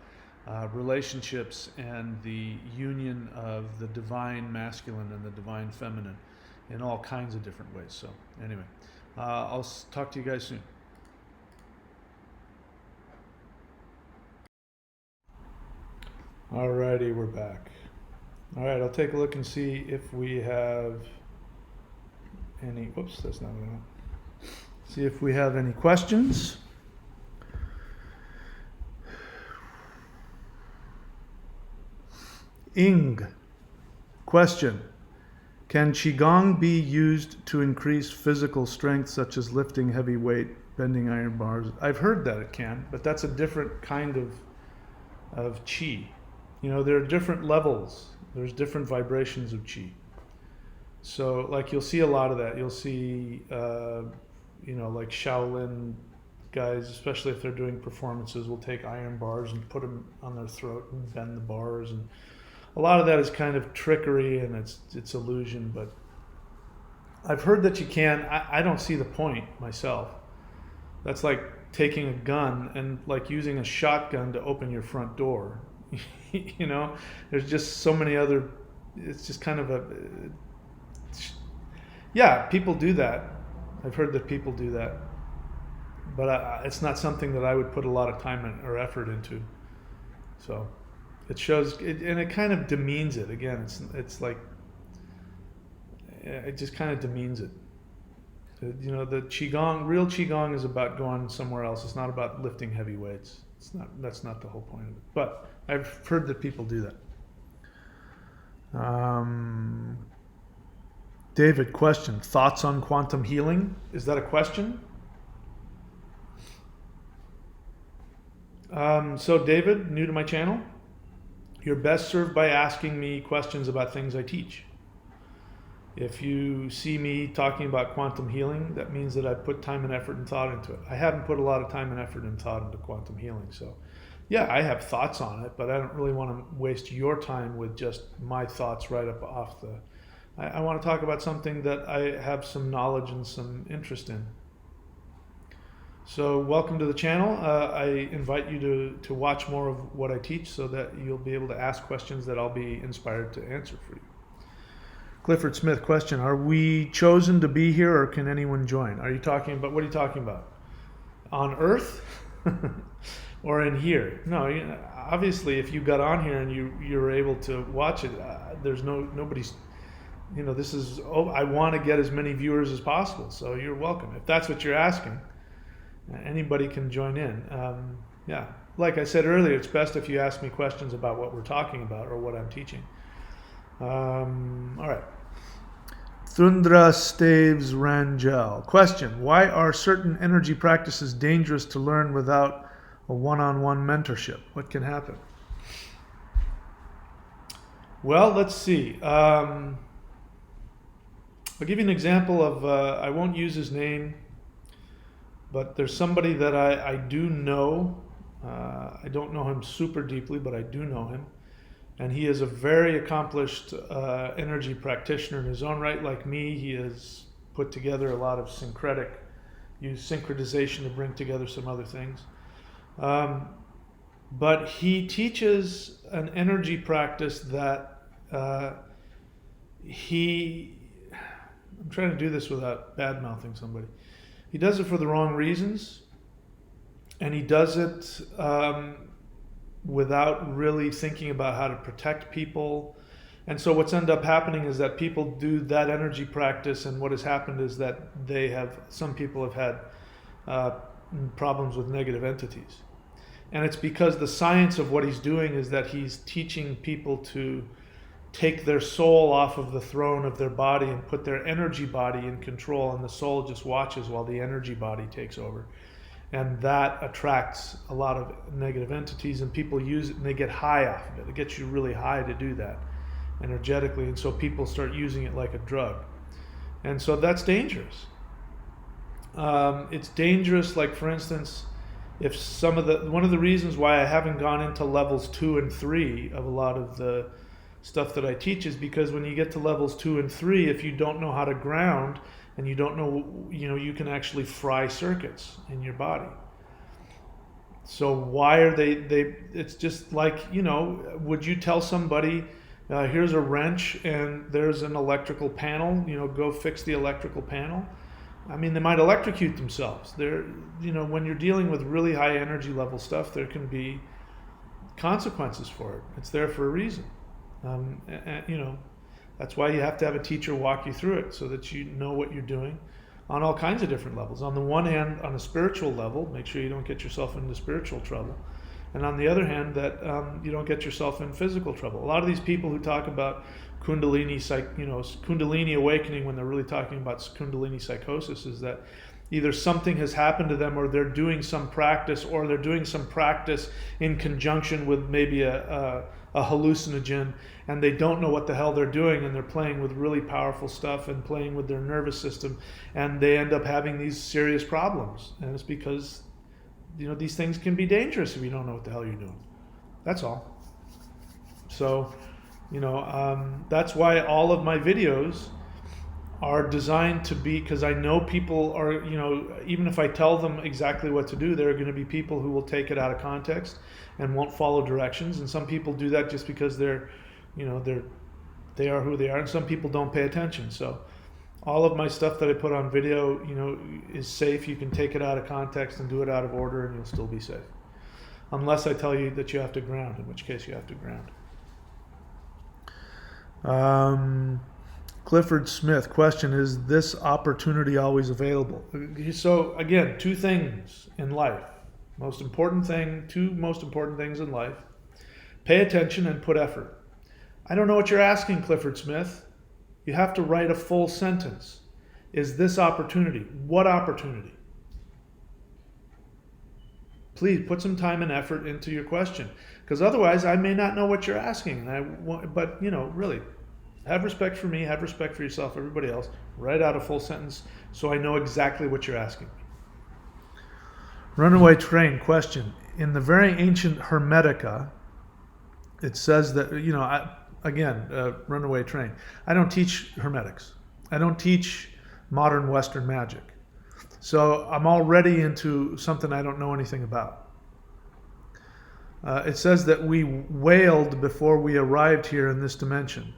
A: relationships and the union of the divine masculine and the divine feminine in all kinds of different ways. So anyway, I'll talk to you guys soon. Alrighty, we're back. Alright, I'll take a look and see if we have any, whoops, that's not enough. See if we have any questions. Ing, question. Can Qigong be used to increase physical strength, such as lifting heavy weight, bending iron bars? I've heard that it can, but that's a different kind of Qi. You know, there are different levels. There's different vibrations of Qi. So, like, you'll see a lot of that. You'll see, like Shaolin guys, especially if they're doing performances, will take iron bars and put them on their throat and bend the bars. And a lot of that is kind of trickery and it's illusion. But I've heard that you can. I don't see the point myself. That's like taking a gun and like using a shotgun to open your front door. You know, there's just so many other. It's just kind of a. Yeah, people do that. I've heard that people do that, but it's not something that I would put a lot of time or effort into. So it shows, and it kind of demeans it. Again, it's like it just kind of demeans it. You know, the qigong, real qigong, is about going somewhere else. It's not about lifting heavy weights. It's not. That's not the whole point of it. But I've heard that people do that. David, question: thoughts on quantum healing? Is that a question? So David, new to my channel, you're best served by asking me questions about things I teach. If you see me talking about quantum healing, that means that I've put time and effort and thought into it. I haven't put a lot of time and effort and thought into quantum healing. So yeah, I have thoughts on it, but I don't really want to waste your time with just my thoughts right up off the... I want to talk about something that I have some knowledge and some interest in. So welcome to the channel. I invite you to watch more of what I teach so that you'll be able to ask questions that I'll be inspired to answer for you. Clifford Smith, question: are we chosen to be here, or can anyone join? Are you talking about, what are you talking about? On Earth or in here? No, obviously if you got on here and you were able to watch it, there's nobody's, you know, this is, I want to get as many viewers as possible, so you're welcome. If that's what you're asking, anybody can join in. Yeah, like I said earlier, it's best if you ask me questions about what we're talking about or what I'm teaching. All right. Thundra Staves Rangel, question: why are certain energy practices dangerous to learn without a one-on-one mentorship? What can happen? Well, let's see. I'll give you an example of, I won't use his name, but there's somebody that I do know. I don't know him super deeply, but I do know him. And he is a very accomplished energy practitioner in his own right. Like me, he has put together a lot of used synchronization to bring together some other things. But he teaches an energy practice that I'm trying to do this without bad-mouthing somebody. He does it for the wrong reasons, and he does it without really thinking about how to protect people. And so what's ended up happening is that people do that energy practice, and what has happened is that some people have had problems with negative entities. And it's because the science of what he's doing is that he's teaching people to take their soul off of the throne of their body and put their energy body in control, and the soul just watches while the energy body takes over. And that attracts a lot of negative entities, and people use it and they get high off of it. It gets you really high to do that energetically, and so people start using it like a drug. And so that's dangerous. It's dangerous, like for instance, if one of the reasons why I haven't gone into levels 2 and 3 of a lot of the stuff that I teach is because when you get to levels 2 and 3, if you don't know how to ground, and you don't know, you can actually fry circuits in your body. So why are they it's just like, would you tell somebody, here's a wrench and there's an electrical panel, go fix the electrical panel? I mean, they might electrocute themselves. When you're dealing with really high energy level stuff, there can be consequences for it. It's there for a reason. That's why you have to have a teacher walk you through it so that you know what you're doing on all kinds of different levels. On the one hand, on a spiritual level, make sure you don't get yourself into spiritual trouble. And on the other hand, that you don't get yourself in physical trouble. A lot of these people who talk about Kundalini awakening when they're really talking about Kundalini psychosis is that either something has happened to them, or they're doing some practice, or they're doing some practice in conjunction with maybe a hallucinogen, and they don't know what the hell they're doing, and they're playing with really powerful stuff and playing with their nervous system, and they end up having these serious problems. And it's because these things can be dangerous if you don't know what the hell you're doing. That's all. So that's why all of my videos are designed to be, because I know people are, even if I tell them exactly what to do, there are going to be people who will take it out of context and won't follow directions. And some people do that just because they are who they are, and some people don't pay attention. So all of my stuff that I put on video, is safe. You can take it out of context and do it out of order, and you'll still be safe. Unless I tell you that you have to ground, in which case you have to ground. Clifford Smith, question, is this opportunity always available? So again, two things in life. Two most important things in life. Pay attention and put effort. I don't know what you're asking, Clifford Smith. You have to write a full sentence. Is this opportunity? What opportunity? Please put some time and effort into your question, because otherwise I may not know what you're asking. But really, have respect for me, have respect for yourself, everybody else. Write out a full sentence so I know exactly what you're asking me. Runaway Train, question. In the very ancient Hermetica, it says that, Runaway Train. I don't teach Hermetics. I don't teach modern Western magic. So I'm already into something I don't know anything about. It says that we wailed before we arrived here in this dimension.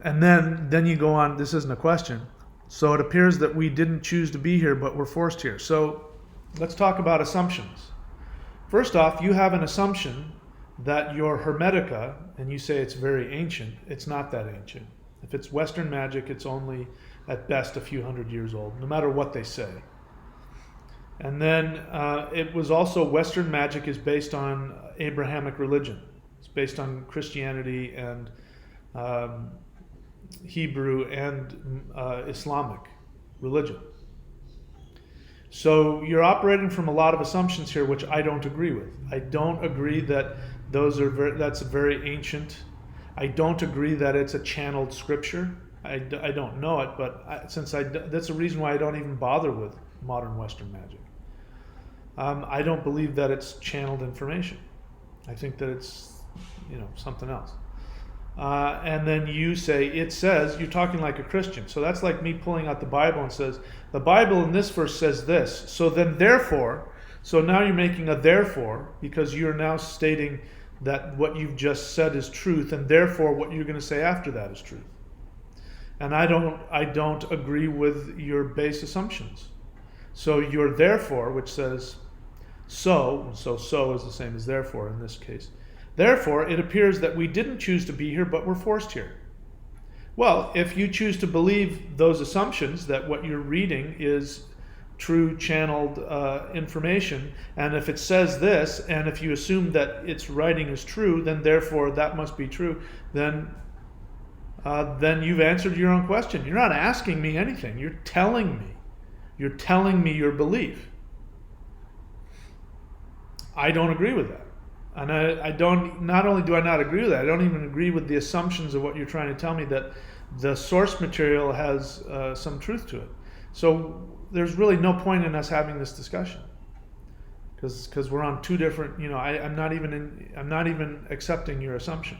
A: And then you go on, this isn't a question. So it appears that we didn't choose to be here, but we're forced here. So let's talk about assumptions. First off, you have an assumption that your Hermetica, and you say it's very ancient. It's not that ancient. If it's Western magic, it's only at best a few hundred years old, no matter what they say. And then it was also, Western magic is based on Abrahamic religion. It's based on Christianity and Hebrew and Islamic religion. So you're operating from a lot of assumptions here, which I don't agree with. I don't agree that that's very ancient. I don't agree that it's a channeled scripture. I don't know it, but that's the reason why I don't even bother with modern Western magic. I don't believe that it's channeled information. I think that it's something else. And then you say, it says, you're talking like a Christian. So that's like me pulling out the Bible and says, the Bible in this verse says this. So then therefore, so now you're making a therefore, because you're now stating that what you've just said is truth, and therefore what you're going to say after that is truth. And I don't agree with your base assumptions. So your therefore, which says so is the same as therefore in this case. Therefore, it appears that we didn't choose to be here, but we're forced here. Well, if you choose to believe those assumptions, that what you're reading is true channeled information, and if it says this, and if you assume that its writing is true, then therefore that must be true, then you've answered your own question. You're not asking me anything. You're telling me your belief. I don't agree with that. And not only do I not agree with that, I don't even agree with the assumptions of what you're trying to tell me, that the source material has some truth to it. So there's really no point in us having this discussion, because we're on two different, I'm not even accepting your assumption.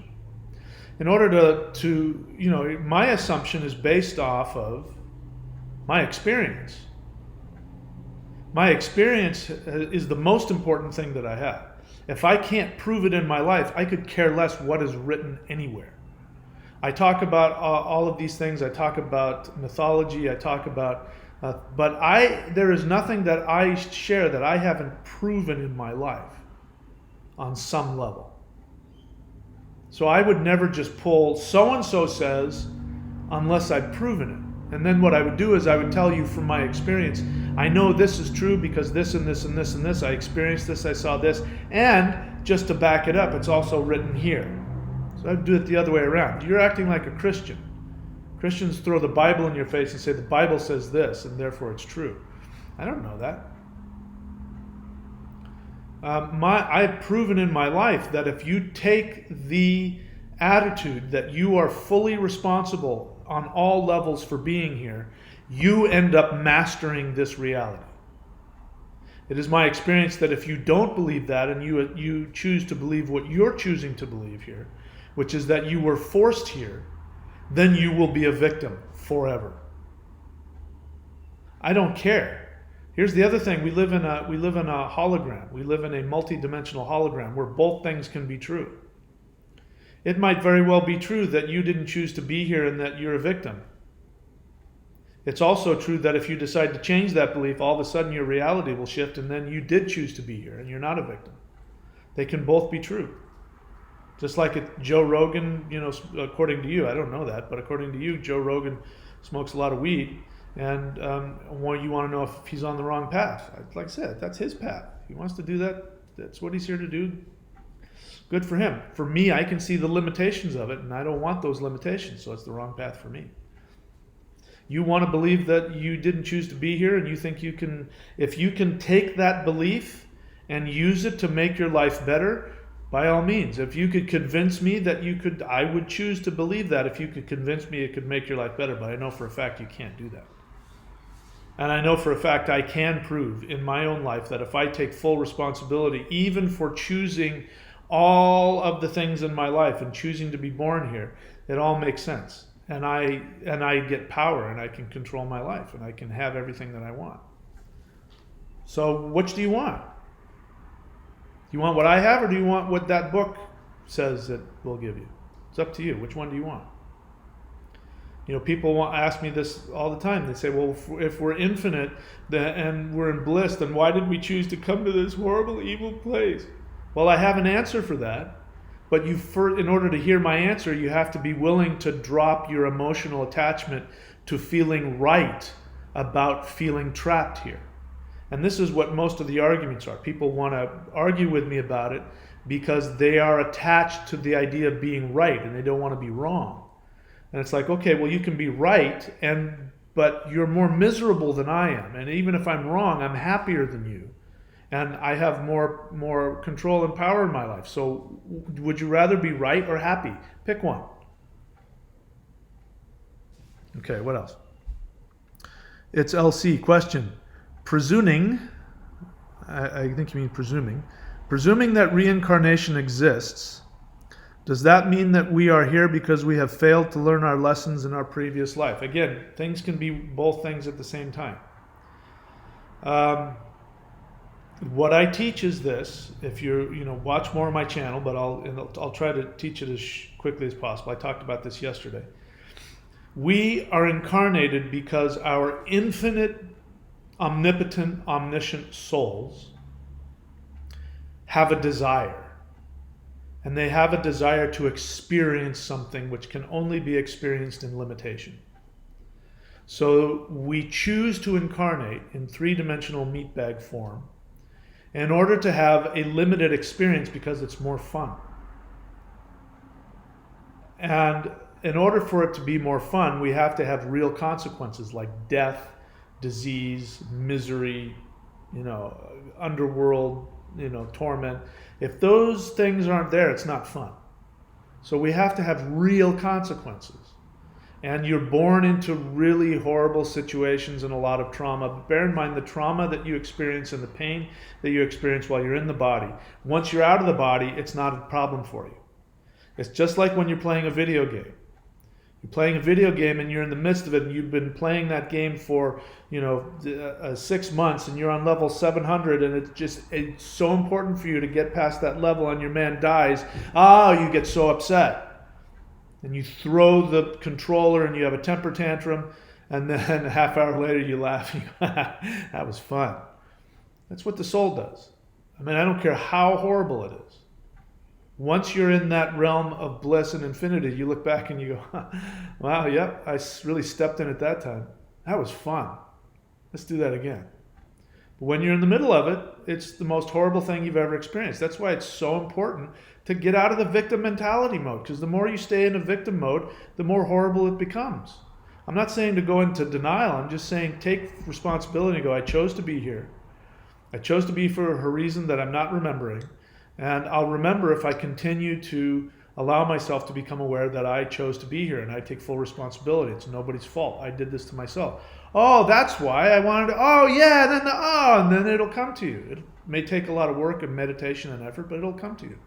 A: In order to my assumption is based off of my experience. My experience is the most important thing that I have. If I can't prove it in my life, I could care less what is written anywhere. I talk about all of these things. I talk about mythology. I talk about, but there is nothing that I share that I haven't proven in my life on some level. So I would never just pull so-and-so says unless I've proven it. And then what I would do is I would tell you from my experience, I know this is true because this and this and this and this, I experienced this, I saw this, and just to back it up, it's also written here. So I'd do it the other way around. You're acting like a Christian. Christians throw the Bible in your face and say the Bible says this and therefore it's true. I don't know that. I've proven in my life that if you take the attitude that you are fully responsible on all levels for being here, you end up mastering this reality. It is my experience that if you don't believe that and you choose to believe what you're choosing to believe here, which is that you were forced here, then you will be a victim forever. I don't care. Here's the other thing: we live in a hologram. We live in a multi-dimensional hologram where both things can be true. It might very well be true that you didn't choose to be here and that you're a victim. It's also true that if you decide to change that belief, all of a sudden your reality will shift and then you did choose to be here and you're not a victim. They can both be true. Just like Joe Rogan, according to you, I don't know that, but according to you, Joe Rogan smokes a lot of weed, and you want to know if he's on the wrong path. Like I said, that's his path. He wants to do that. That's what he's here to do. Good for him. For me, I can see the limitations of it, and I don't want those limitations, so it's the wrong path for me. You want to believe that you didn't choose to be here, and you think you can, if you can take that belief and use it to make your life better, by all means. If you could convince me that you could, I would choose to believe that if you could convince me it could make your life better, but I know for a fact you can't do that. And I know for a fact I can prove in my own life that if I take full responsibility, even for choosing all of the things in my life and choosing to be born here, it all makes sense. And I get power, and I can control my life, and I can have everything that I want. So which do you want? Do you want what I have, or do you want what that book says it will give you? It's up to you. Which one do you want? People ask me this all the time. They say, well, if we're infinite and we're in bliss, then why did we choose to come to this horrible, evil place? Well, I have an answer for that. But in order to hear my answer, you have to be willing to drop your emotional attachment to feeling right about feeling trapped here. And this is what most of the arguments are. People want to argue with me about it because they are attached to the idea of being right, and they don't want to be wrong. And it's like, okay, well, you can be right, but you're more miserable than I am. And even if I'm wrong, I'm happier than you. And I have more control and power in my life. So would you rather be right or happy? Pick one. Okay, what else? It's LC. Question. Presuming, I think you mean presuming that reincarnation exists, does that mean that we are here because we have failed to learn our lessons in our previous life? Again, things can be both things at the same time. What I teach is this. If watch more of my channel, but I'll try to teach it as quickly as possible. I talked about this yesterday. We are incarnated because our infinite, omnipotent, omniscient souls have a desire. And they have a desire to experience something which can only be experienced in limitation. So we choose to incarnate in three-dimensional meatbag form in order to have a limited experience because it's more fun. And in order for it to be more fun, we have to have real consequences like death, disease, misery, underworld, torment. If those things aren't there, it's not fun. So we have to have real consequences. And you're born into really horrible situations and a lot of trauma. But bear in mind the trauma that you experience and the pain that you experience while you're in the body. Once you're out of the body, it's not a problem for you. It's just like when you're playing a video game. You're playing a video game and you're in the midst of it, and you've been playing that game for 6 months, and you're on level 700, and it's so important for you to get past that level, and your man dies. You get so upset. And you throw the controller and you have a temper tantrum, and then a half hour later you laugh. That was fun. That's what the soul does. I mean, I don't care how horrible it is. Once you're in that realm of bliss and infinity, you look back and you go, wow, yep, I really stepped in at that time. That was fun. Let's do that again. But when you're in the middle of it, it's the most horrible thing you've ever experienced. That's why it's so important to get out of the victim mentality mode, because the more you stay in a victim mode, the more horrible it becomes. I'm not saying to go into denial. I'm just saying take responsibility and go, I chose to be here. I chose to be for a reason that I'm not remembering. And I'll remember if I continue to allow myself to become aware that I chose to be here and I take full responsibility. It's nobody's fault. I did this to myself. Oh, that's why I wanted to, and then it'll come to you. It may take a lot of work and meditation and effort, but it'll come to you.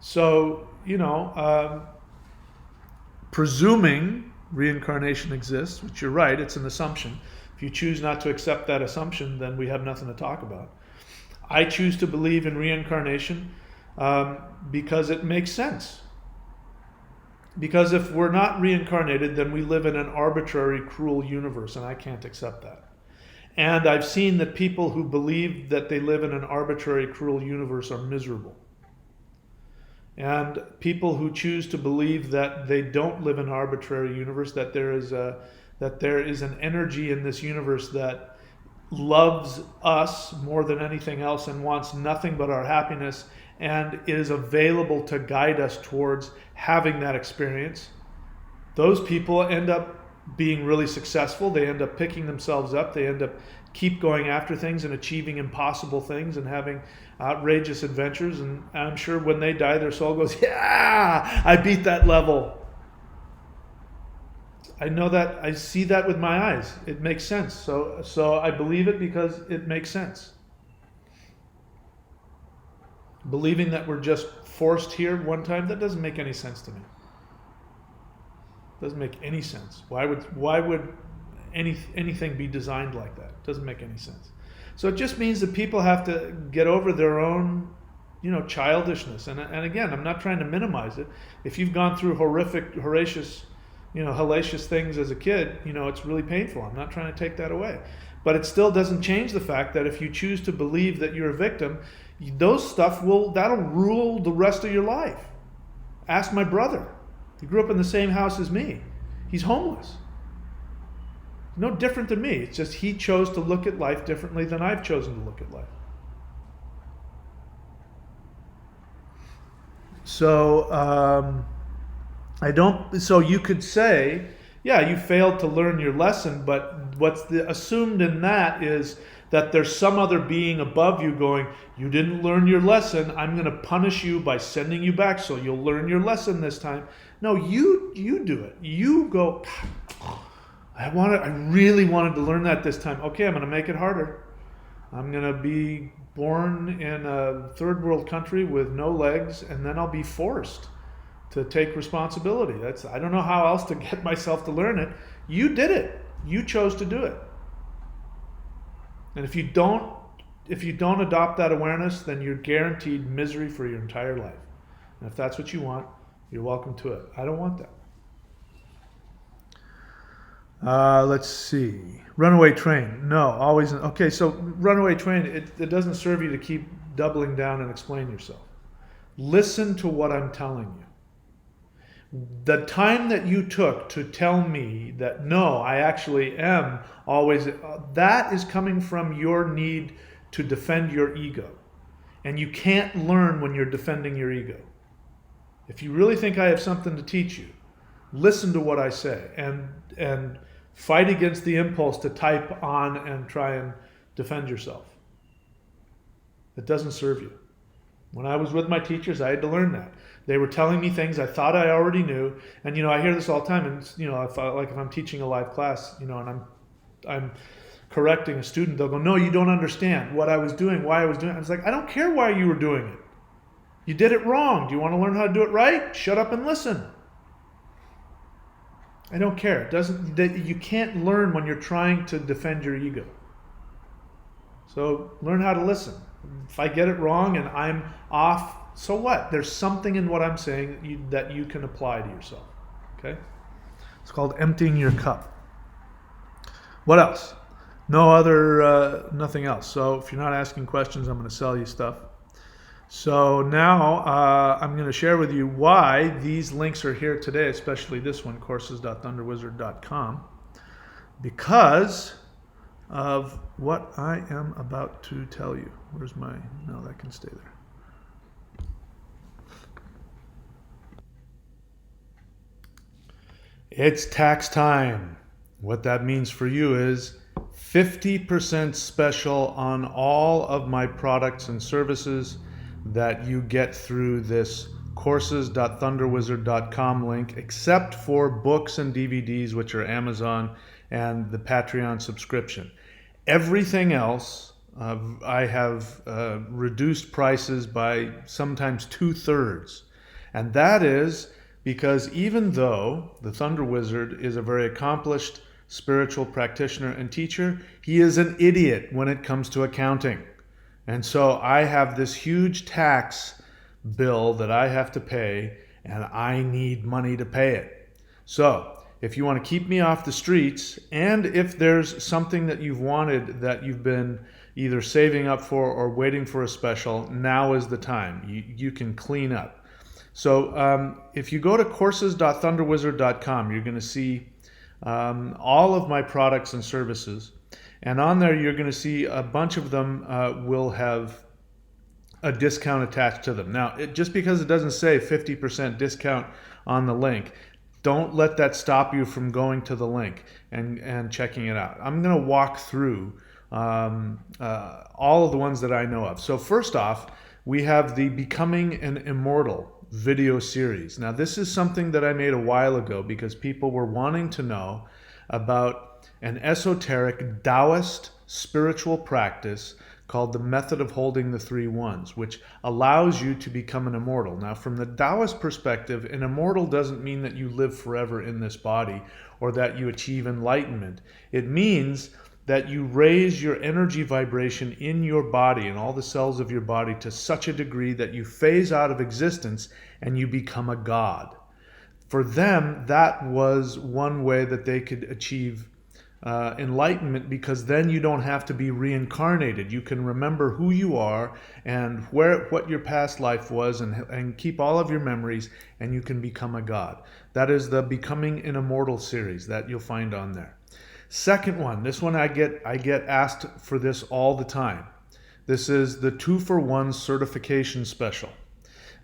A: So, presuming reincarnation exists, which you're right, it's an assumption. If you choose not to accept that assumption, then we have nothing to talk about. I choose to believe in reincarnation because it makes sense. Because if we're not reincarnated, then we live in an arbitrary, cruel universe, and I can't accept that. And I've seen that people who believe that they live in an arbitrary, cruel universe are miserable. And people who choose to believe that they don't live in an arbitrary universe, that there is an energy in this universe that loves us more than anything else and wants nothing but our happiness and is available to guide us towards having that experience, those people end up being really successful. They end up picking themselves up. They end up keep going after things and achieving impossible things and having outrageous adventures. And I'm sure when they die, their soul goes, yeah, I beat that level. I know that. I see that with my eyes. It makes sense. So I believe it because it makes sense. Believing that we're just forced here one time, that doesn't make any sense to me. Doesn't make any sense. Why would anything be designed like that? Doesn't make any sense. So it just means that people have to get over their own, childishness. And again, I'm not trying to minimize it. If you've gone through hellacious things as a kid, it's really painful. I'm not trying to take that away. But it still doesn't change the fact that if you choose to believe that you're a victim, that'll rule the rest of your life. Ask my brother. He grew up in the same house as me. He's homeless. No different than me. It's just he chose to look at life differently than I've chosen to look at life. So So you could say, yeah, you failed to learn your lesson, but what's assumed in that is that there's some other being above you going, you didn't learn your lesson, I'm going to punish you by sending you back so you'll learn your lesson this time. No, you do it. You go, I really wanted to learn that this time. Okay, I'm going to make it harder. I'm going to be born in a third world country with no legs, and then I'll be forced to take responsibility. I don't know how else to get myself to learn it. You did it. You chose to do it. And if you don't adopt that awareness, then you're guaranteed misery for your entire life. And if that's what you want, you're welcome to it. I don't want that. Let's see. Runaway train. No, always. Okay, so runaway train, it doesn't serve you to keep doubling down and explain yourself. Listen to what I'm telling you. The time that you took to tell me that, no, I actually am always, that is coming from your need to defend your ego. And you can't learn when you're defending your ego. If you really think I have something to teach you, listen to what I say and fight against the impulse to type on and try and defend yourself. It doesn't serve you. When I was with my teachers, I had to learn that. They were telling me things I thought I already knew, and I hear this all the time. And if I'm teaching a live class, and I'm correcting a student, they'll go, "No, you don't understand what I was doing, why I was doing it." I was like, "I don't care why you were doing it. You did it wrong. Do you want to learn how to do it right? Shut up and listen." I don't care. You can't learn when you're trying to defend your ego. So learn how to listen. If I get it wrong and I'm off, so what? There's something in what I'm saying that you can apply to yourself. Okay? It's called emptying your cup. What else? Nothing else. So if you're not asking questions, I'm going to sell you stuff. So now I'm going to share with you why these links are here today, especially this one, courses.thunderwizard.com, because of what I am about to tell you. No, that can stay there. It's tax time. What that means for you is 50% special on all of my products and services that you get through this courses.thunderwizard.com link, except for books and DVDs, which are Amazon and the Patreon subscription. Everything else, I have reduced prices by sometimes 2/3. And that is because even though the Thunder Wizard is a very accomplished spiritual practitioner and teacher, he is an idiot when it comes to accounting. And so I have this huge tax bill that I have to pay, and I need money to pay it. So if you want to keep me off the streets, and if there's something that you've wanted that you've been either saving up for or waiting for a special, now is the time. You can clean up. So if you go to courses.thunderwizard.com, you're going to see all of my products and services. And on there, you're going to see a bunch of them will have a discount attached to them. Now, just because it doesn't say 50% discount on the link, don't let that stop you from going to the link and checking it out. I'm going to walk through all of the ones that I know of. So first off, we have the Becoming an Immortal video series. Now, this is something that I made a while ago because people were wanting to know about an esoteric Taoist spiritual practice called the Method of Holding the Three Ones, which allows you to become an immortal. Now, from the Taoist perspective, an immortal doesn't mean that you live forever in this body or that you achieve enlightenment. It means that you raise your energy vibration in your body and all the cells of your body to such a degree that you phase out of existence and you become a god. For them, that was one way that they could achieve enlightenment, because then you don't have to be reincarnated. You can remember who you are and what your past life was, and keep all of your memories, and you can become a god. That is the Becoming an Immortal series that you'll find on there. Second one, this one I get asked for this all the time. This is the 2-for-1 certification special.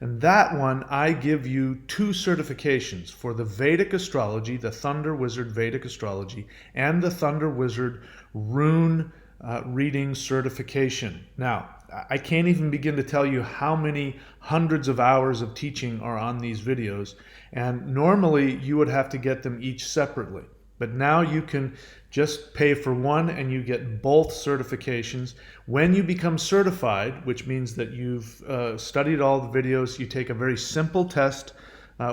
A: And that one, I give you 2 certifications for the Vedic astrology, the Thunder Wizard Vedic astrology, and the Thunder Wizard rune reading certification. Now, I can't even begin to tell you how many hundreds of hours of teaching are on these videos, and normally you would have to get them each separately. But now you can just pay for one and you get both certifications. When you become certified, which means that you've studied all the videos, you take a very simple test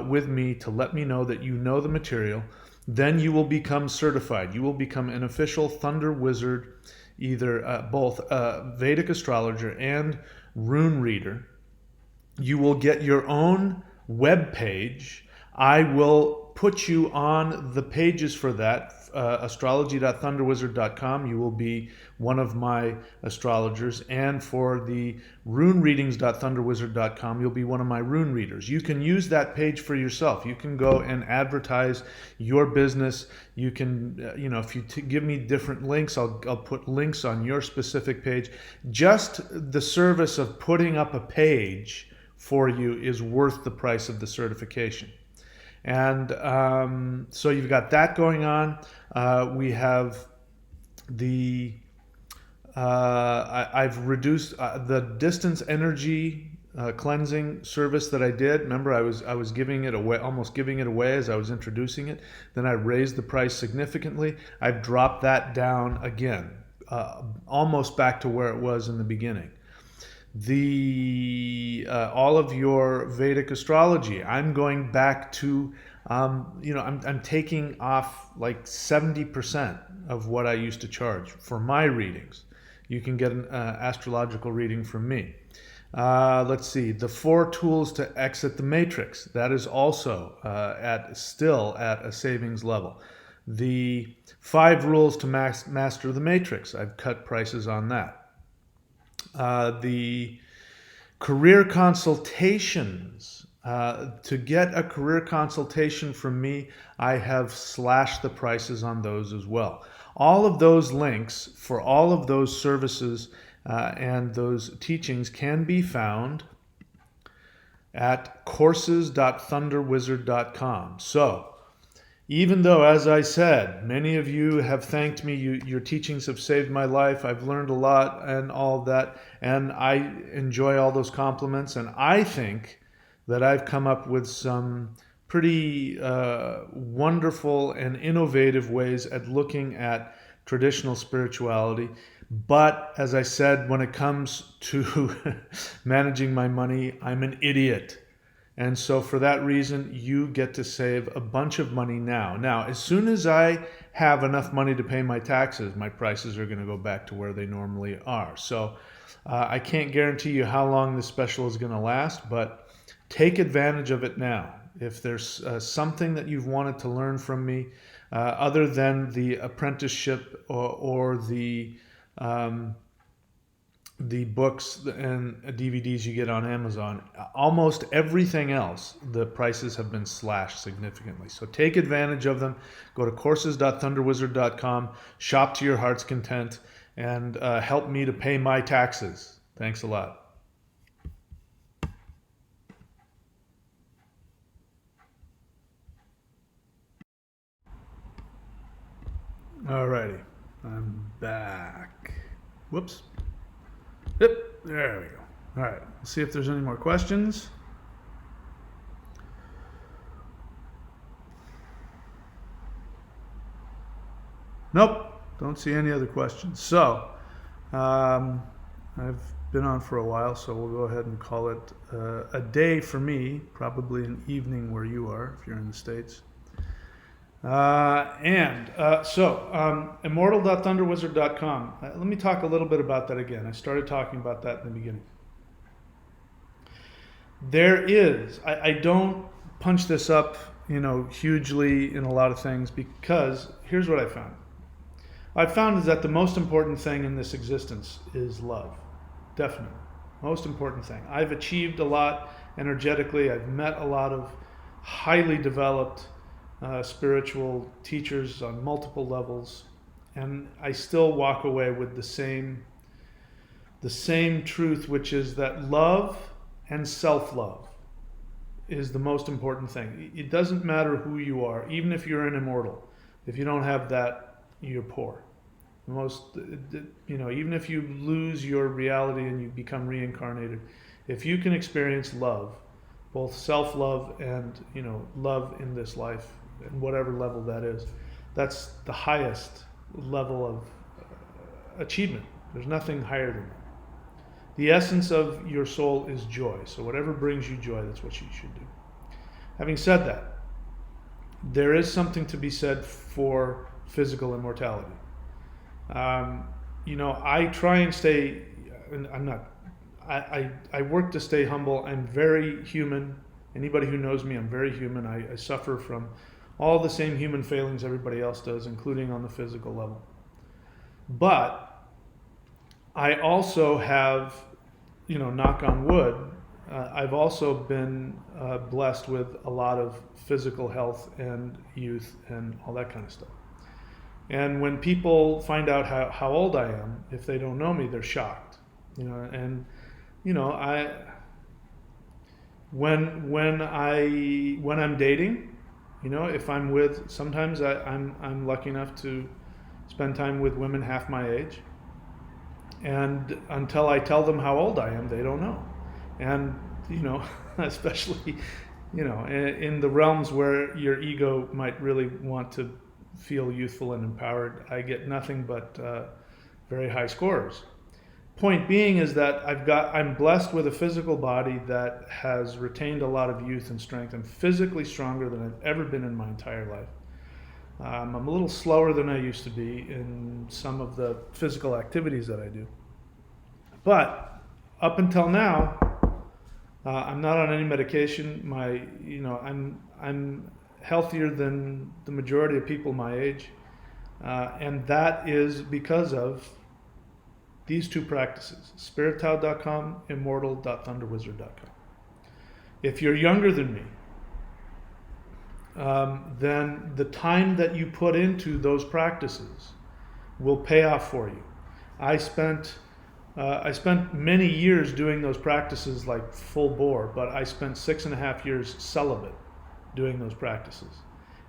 A: with me to let me know that you know the material, then you will become certified. You will become an official Thunder Wizard, either both Vedic astrologer and rune reader. You will get your own web page. I will put you on the pages for that, astrology.thunderwizard.com. You will be one of my astrologers. And for the runereadings.thunderwizard.com, you'll be one of my rune readers. You can use that page for yourself. You can go and advertise your business. You can, if you give me different links, I'll put links on your specific page. Just the service of putting up a page for you is worth the price of the certification. And so you've got that going on. We have the I've reduced the distance energy cleansing service that I did. Remember, I was giving it away, almost giving it away as I was introducing it. Then I raised the price significantly. I've dropped that down again, almost back to where it was in the beginning. All of your Vedic astrology, I'm going back to I'm taking off like 70% of what I used to charge for my readings. You can get an astrological reading from me. Let's see, the 4 tools to exit the matrix, that is also still at a savings level. The 5 rules to master the matrix, I've cut prices on that. The career consultations, to get a career consultation from me, I have slashed the prices on those as well. All of those links for all of those services and those teachings can be found at courses.thunderwizard.com. So, even though, as I said, many of you have thanked me, your teachings have saved my life, I've learned a lot and all of that, and I enjoy all those compliments, and I think that I've come up with some pretty wonderful and innovative ways at looking at traditional spirituality. But, as I said, when it comes to managing my money, I'm an idiot. And so for that reason, you get to save a bunch of money now. Now, as soon as I have enough money to pay my taxes, my prices are going to go back to where they normally are. So I can't guarantee you how long this special is going to last, but take advantage of it now. If there's something that you've wanted to learn from me, other than the apprenticeship or the books and DVDs you get on Amazon, almost everything else, the prices have been slashed significantly. So take advantage of them. Go to courses.thunderwizard.com, shop to your heart's content, and help me to pay my taxes. Thanks a lot. Alrighty, I'm back. Whoops. Yep, there we go. All right, let's see if there's any more questions. Nope, don't see any other questions. So, I've been on for a while, so we'll go ahead and call it a day for me, probably an evening where you are, if you're in the States. Immortal.thunderwizard.com. Let me talk a little bit about that again. I started talking about that in the beginning. There is, I don't punch this up, hugely in a lot of things, because here's what I found. I found is that the most important thing in this existence is love. Definitely. Most important thing. I've achieved a lot energetically. I've met a lot of highly developed spiritual teachers on multiple levels, and I still walk away with the same truth, which is that love and self-love is the most important thing. It doesn't matter who you are, even if you're an immortal. If you don't have that, you're poor. Even if you lose your reality and you become reincarnated, if you can experience love, both self-love and love in this life, and whatever level that is, that's the highest level of achievement. There's nothing higher than that. The essence of your soul is joy. So whatever brings you joy, that's what you should do. Having said that, there is something to be said for physical immortality. I try and stay, I work to stay humble. I'm very human. Anybody who knows me, I'm very human. I suffer from all the same human failings everybody else does, including on the physical level. But I also have, knock on wood, I've also been blessed with a lot of physical health and youth and all that kind of stuff. And when people find out how old I am, if they don't know me, they're shocked. When I'm dating, if I'm with, sometimes I'm lucky enough to spend time with women half my age, and until I tell them how old I am, they don't know. And especially in the realms where your ego might really want to feel youthful and empowered, I get nothing but very high scores. Point being is that I'm blessed with a physical body that has retained a lot of youth and strength. I'm physically stronger than I've ever been in my entire life. I'm a little slower than I used to be in some of the physical activities that I do. But up until now, I'm not on any medication. I'm healthier than the majority of people my age, and that is because of these two practices: spirittao.com, immortal.thunderwizard.com. If you're younger than me, then the time that you put into those practices will pay off for you. I spent many years doing those practices like full bore, but I spent 6.5 years celibate doing those practices.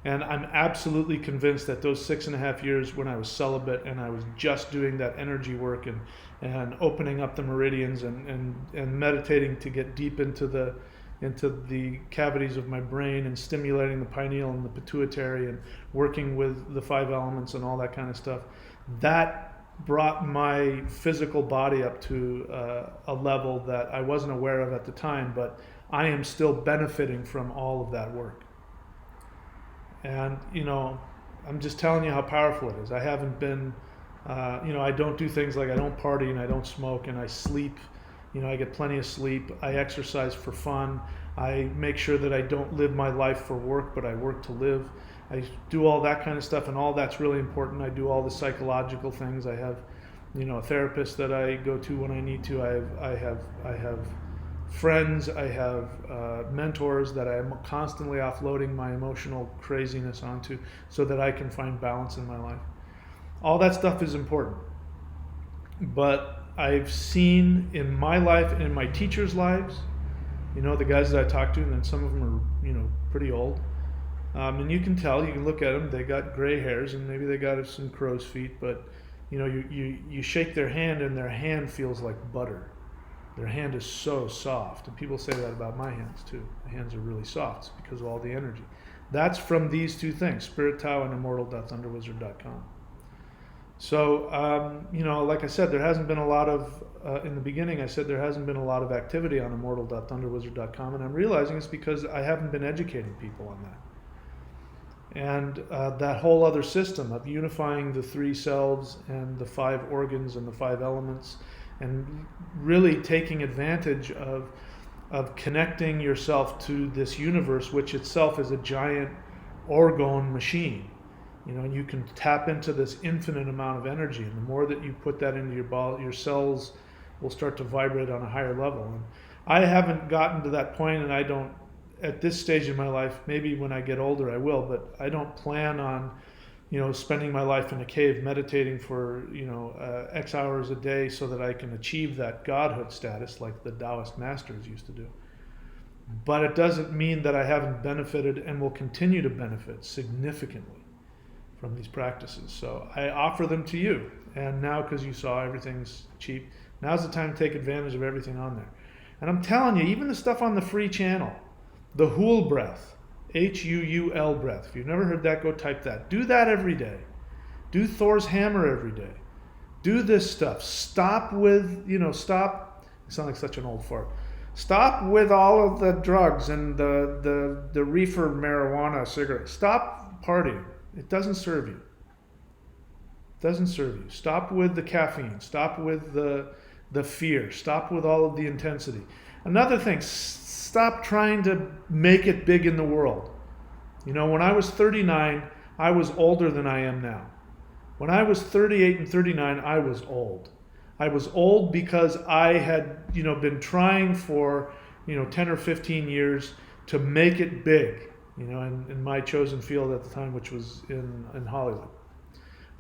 A: And I'm absolutely convinced that those 6.5 years when I was celibate and I was just doing that energy work and opening up the meridians and meditating to get deep into the cavities of my brain and stimulating the pineal and the pituitary and working with the 5 elements and all that kind of stuff, that brought my physical body up to a level that I wasn't aware of at the time, but I am still benefiting from all of that work. And, I'm just telling you how powerful it is. I haven't been, I don't do things like I don't party and I don't smoke and I sleep. I get plenty of sleep. I exercise for fun. I make sure that I don't live my life for work, but I work to live. I do all that kind of stuff, and all that's really important. I do all the psychological things. I have, a therapist that I go to when I need to. I have friends. I have mentors that I'm constantly offloading my emotional craziness onto, so that I can find balance in my life. All that stuff is important, but I've seen in my life and in my teachers' lives, the guys that I talk to, and then some of them are, pretty old. And you can tell, you can look at them, they got gray hairs and maybe they got some crow's feet, but you shake their hand and their hand feels like butter. Their hand is so soft. And people say that about my hands too. My hands are really soft. It's because of all the energy. That's from these two things, Spirit Tao and immortal.thunderwizard.com. So, like I said, there hasn't been a lot of, in the beginning I said there hasn't been a lot of activity on immortal.thunderwizard.com, and I'm realizing it's because I haven't been educating people on that. And that whole other system of unifying the three selves and the five organs and the five elements, and really taking advantage of connecting yourself to this universe, which itself is a giant orgone machine. And you can tap into this infinite amount of energy, and the more that you put that into your body, your cells will start to vibrate on a higher level. And I haven't gotten to that point, and I don't, at this stage in my life, maybe when I get older I will, but I don't plan on, spending my life in a cave meditating for, X hours a day so that I can achieve that godhood status like the Taoist masters used to do. But it doesn't mean that I haven't benefited and will continue to benefit significantly from these practices. So I offer them to you. And now, because you saw everything's cheap, now's the time to take advantage of everything on there. And I'm telling you, even the stuff on the free channel, the Huul breath, Huul breath. If you've never heard that, go type that. Do that every day. Do Thor's hammer every day. Do this stuff. Stop with, stop, I sound like such an old fart. Stop with all of the drugs and the reefer marijuana cigarettes. Stop partying. It doesn't serve you. It doesn't serve you. Stop with the caffeine. Stop with the fear. Stop with all of the intensity. Another thing, stop trying to make it big in the world. When I was 39, I was older than I am now. When I was 38 and 39, I was old. I was old because I had, been trying for, 10 or 15 years to make it big, in my chosen field at the time, which was in Hollywood.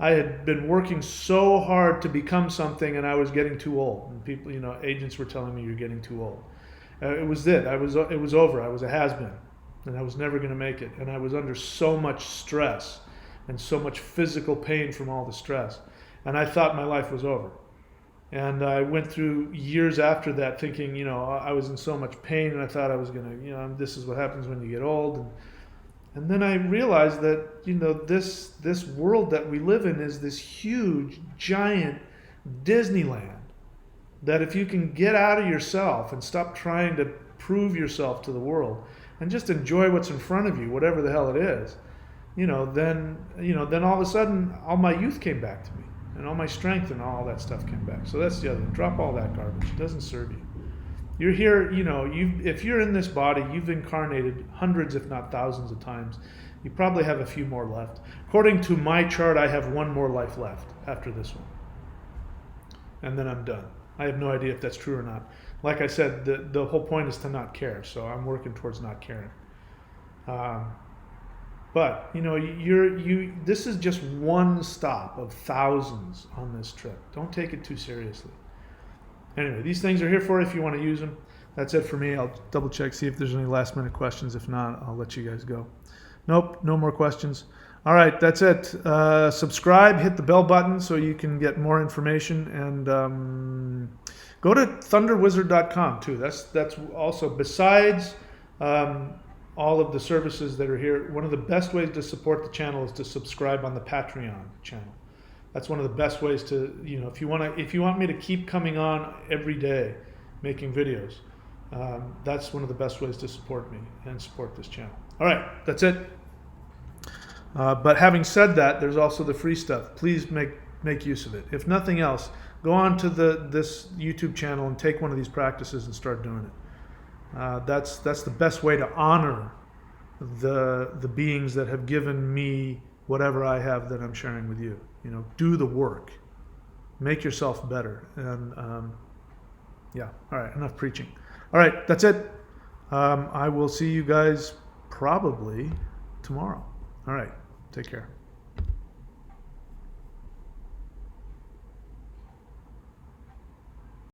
A: I had been working so hard to become something, and I was getting too old. And people, agents were telling me, you're getting too old. It was it. It was over. I was a has-been, and I was never going to make it. And I was under so much stress and so much physical pain from all the stress. And I thought my life was over. And I went through years after that thinking, I was in so much pain, and I thought I was going to, this is what happens when you get old. And then I realized that, this world that we live in is this huge, giant Disneyland. That if you can get out of yourself and stop trying to prove yourself to the world and just enjoy what's in front of you, whatever the hell it is, then all of a sudden all my youth came back to me, and all my strength and all that stuff came back. So that's the other thing. Drop all that garbage. It doesn't serve you. You're here, if you're in this body, you've incarnated hundreds, if not thousands of times. You probably have a few more left. According to my chart, I have one more life left after this one. And then I'm done. I have no idea if that's true or not. Like I said, the whole point is to not care, so I'm working towards not caring. But this is just one stop of thousands on this trip. Don't take it too seriously. Anyway, these things are here for you if you want to use them. That's it for me. I'll double check, see if there's any last minute questions. If not, I'll let you guys go. Nope, no more questions. All right, that's it. Subscribe, hit the bell button so you can get more information, and go to thunderwizard.com too. That's also, besides all of the services that are here, one of the best ways to support the channel is to subscribe on the Patreon channel. That's one of the best ways to, if you want me to keep coming on every day making videos, That's one of the best ways to support me and support this channel. All right, that's it. But having said that, there's also the free stuff. Please make use of it. If nothing else, go on to this YouTube channel and take one of these practices and start doing it. That's the best way to honor the beings that have given me whatever I have that I'm sharing with you. You know, do the work. Make yourself better. And yeah, all right, enough preaching. All right, that's it. I will see you guys probably tomorrow. All right, take care.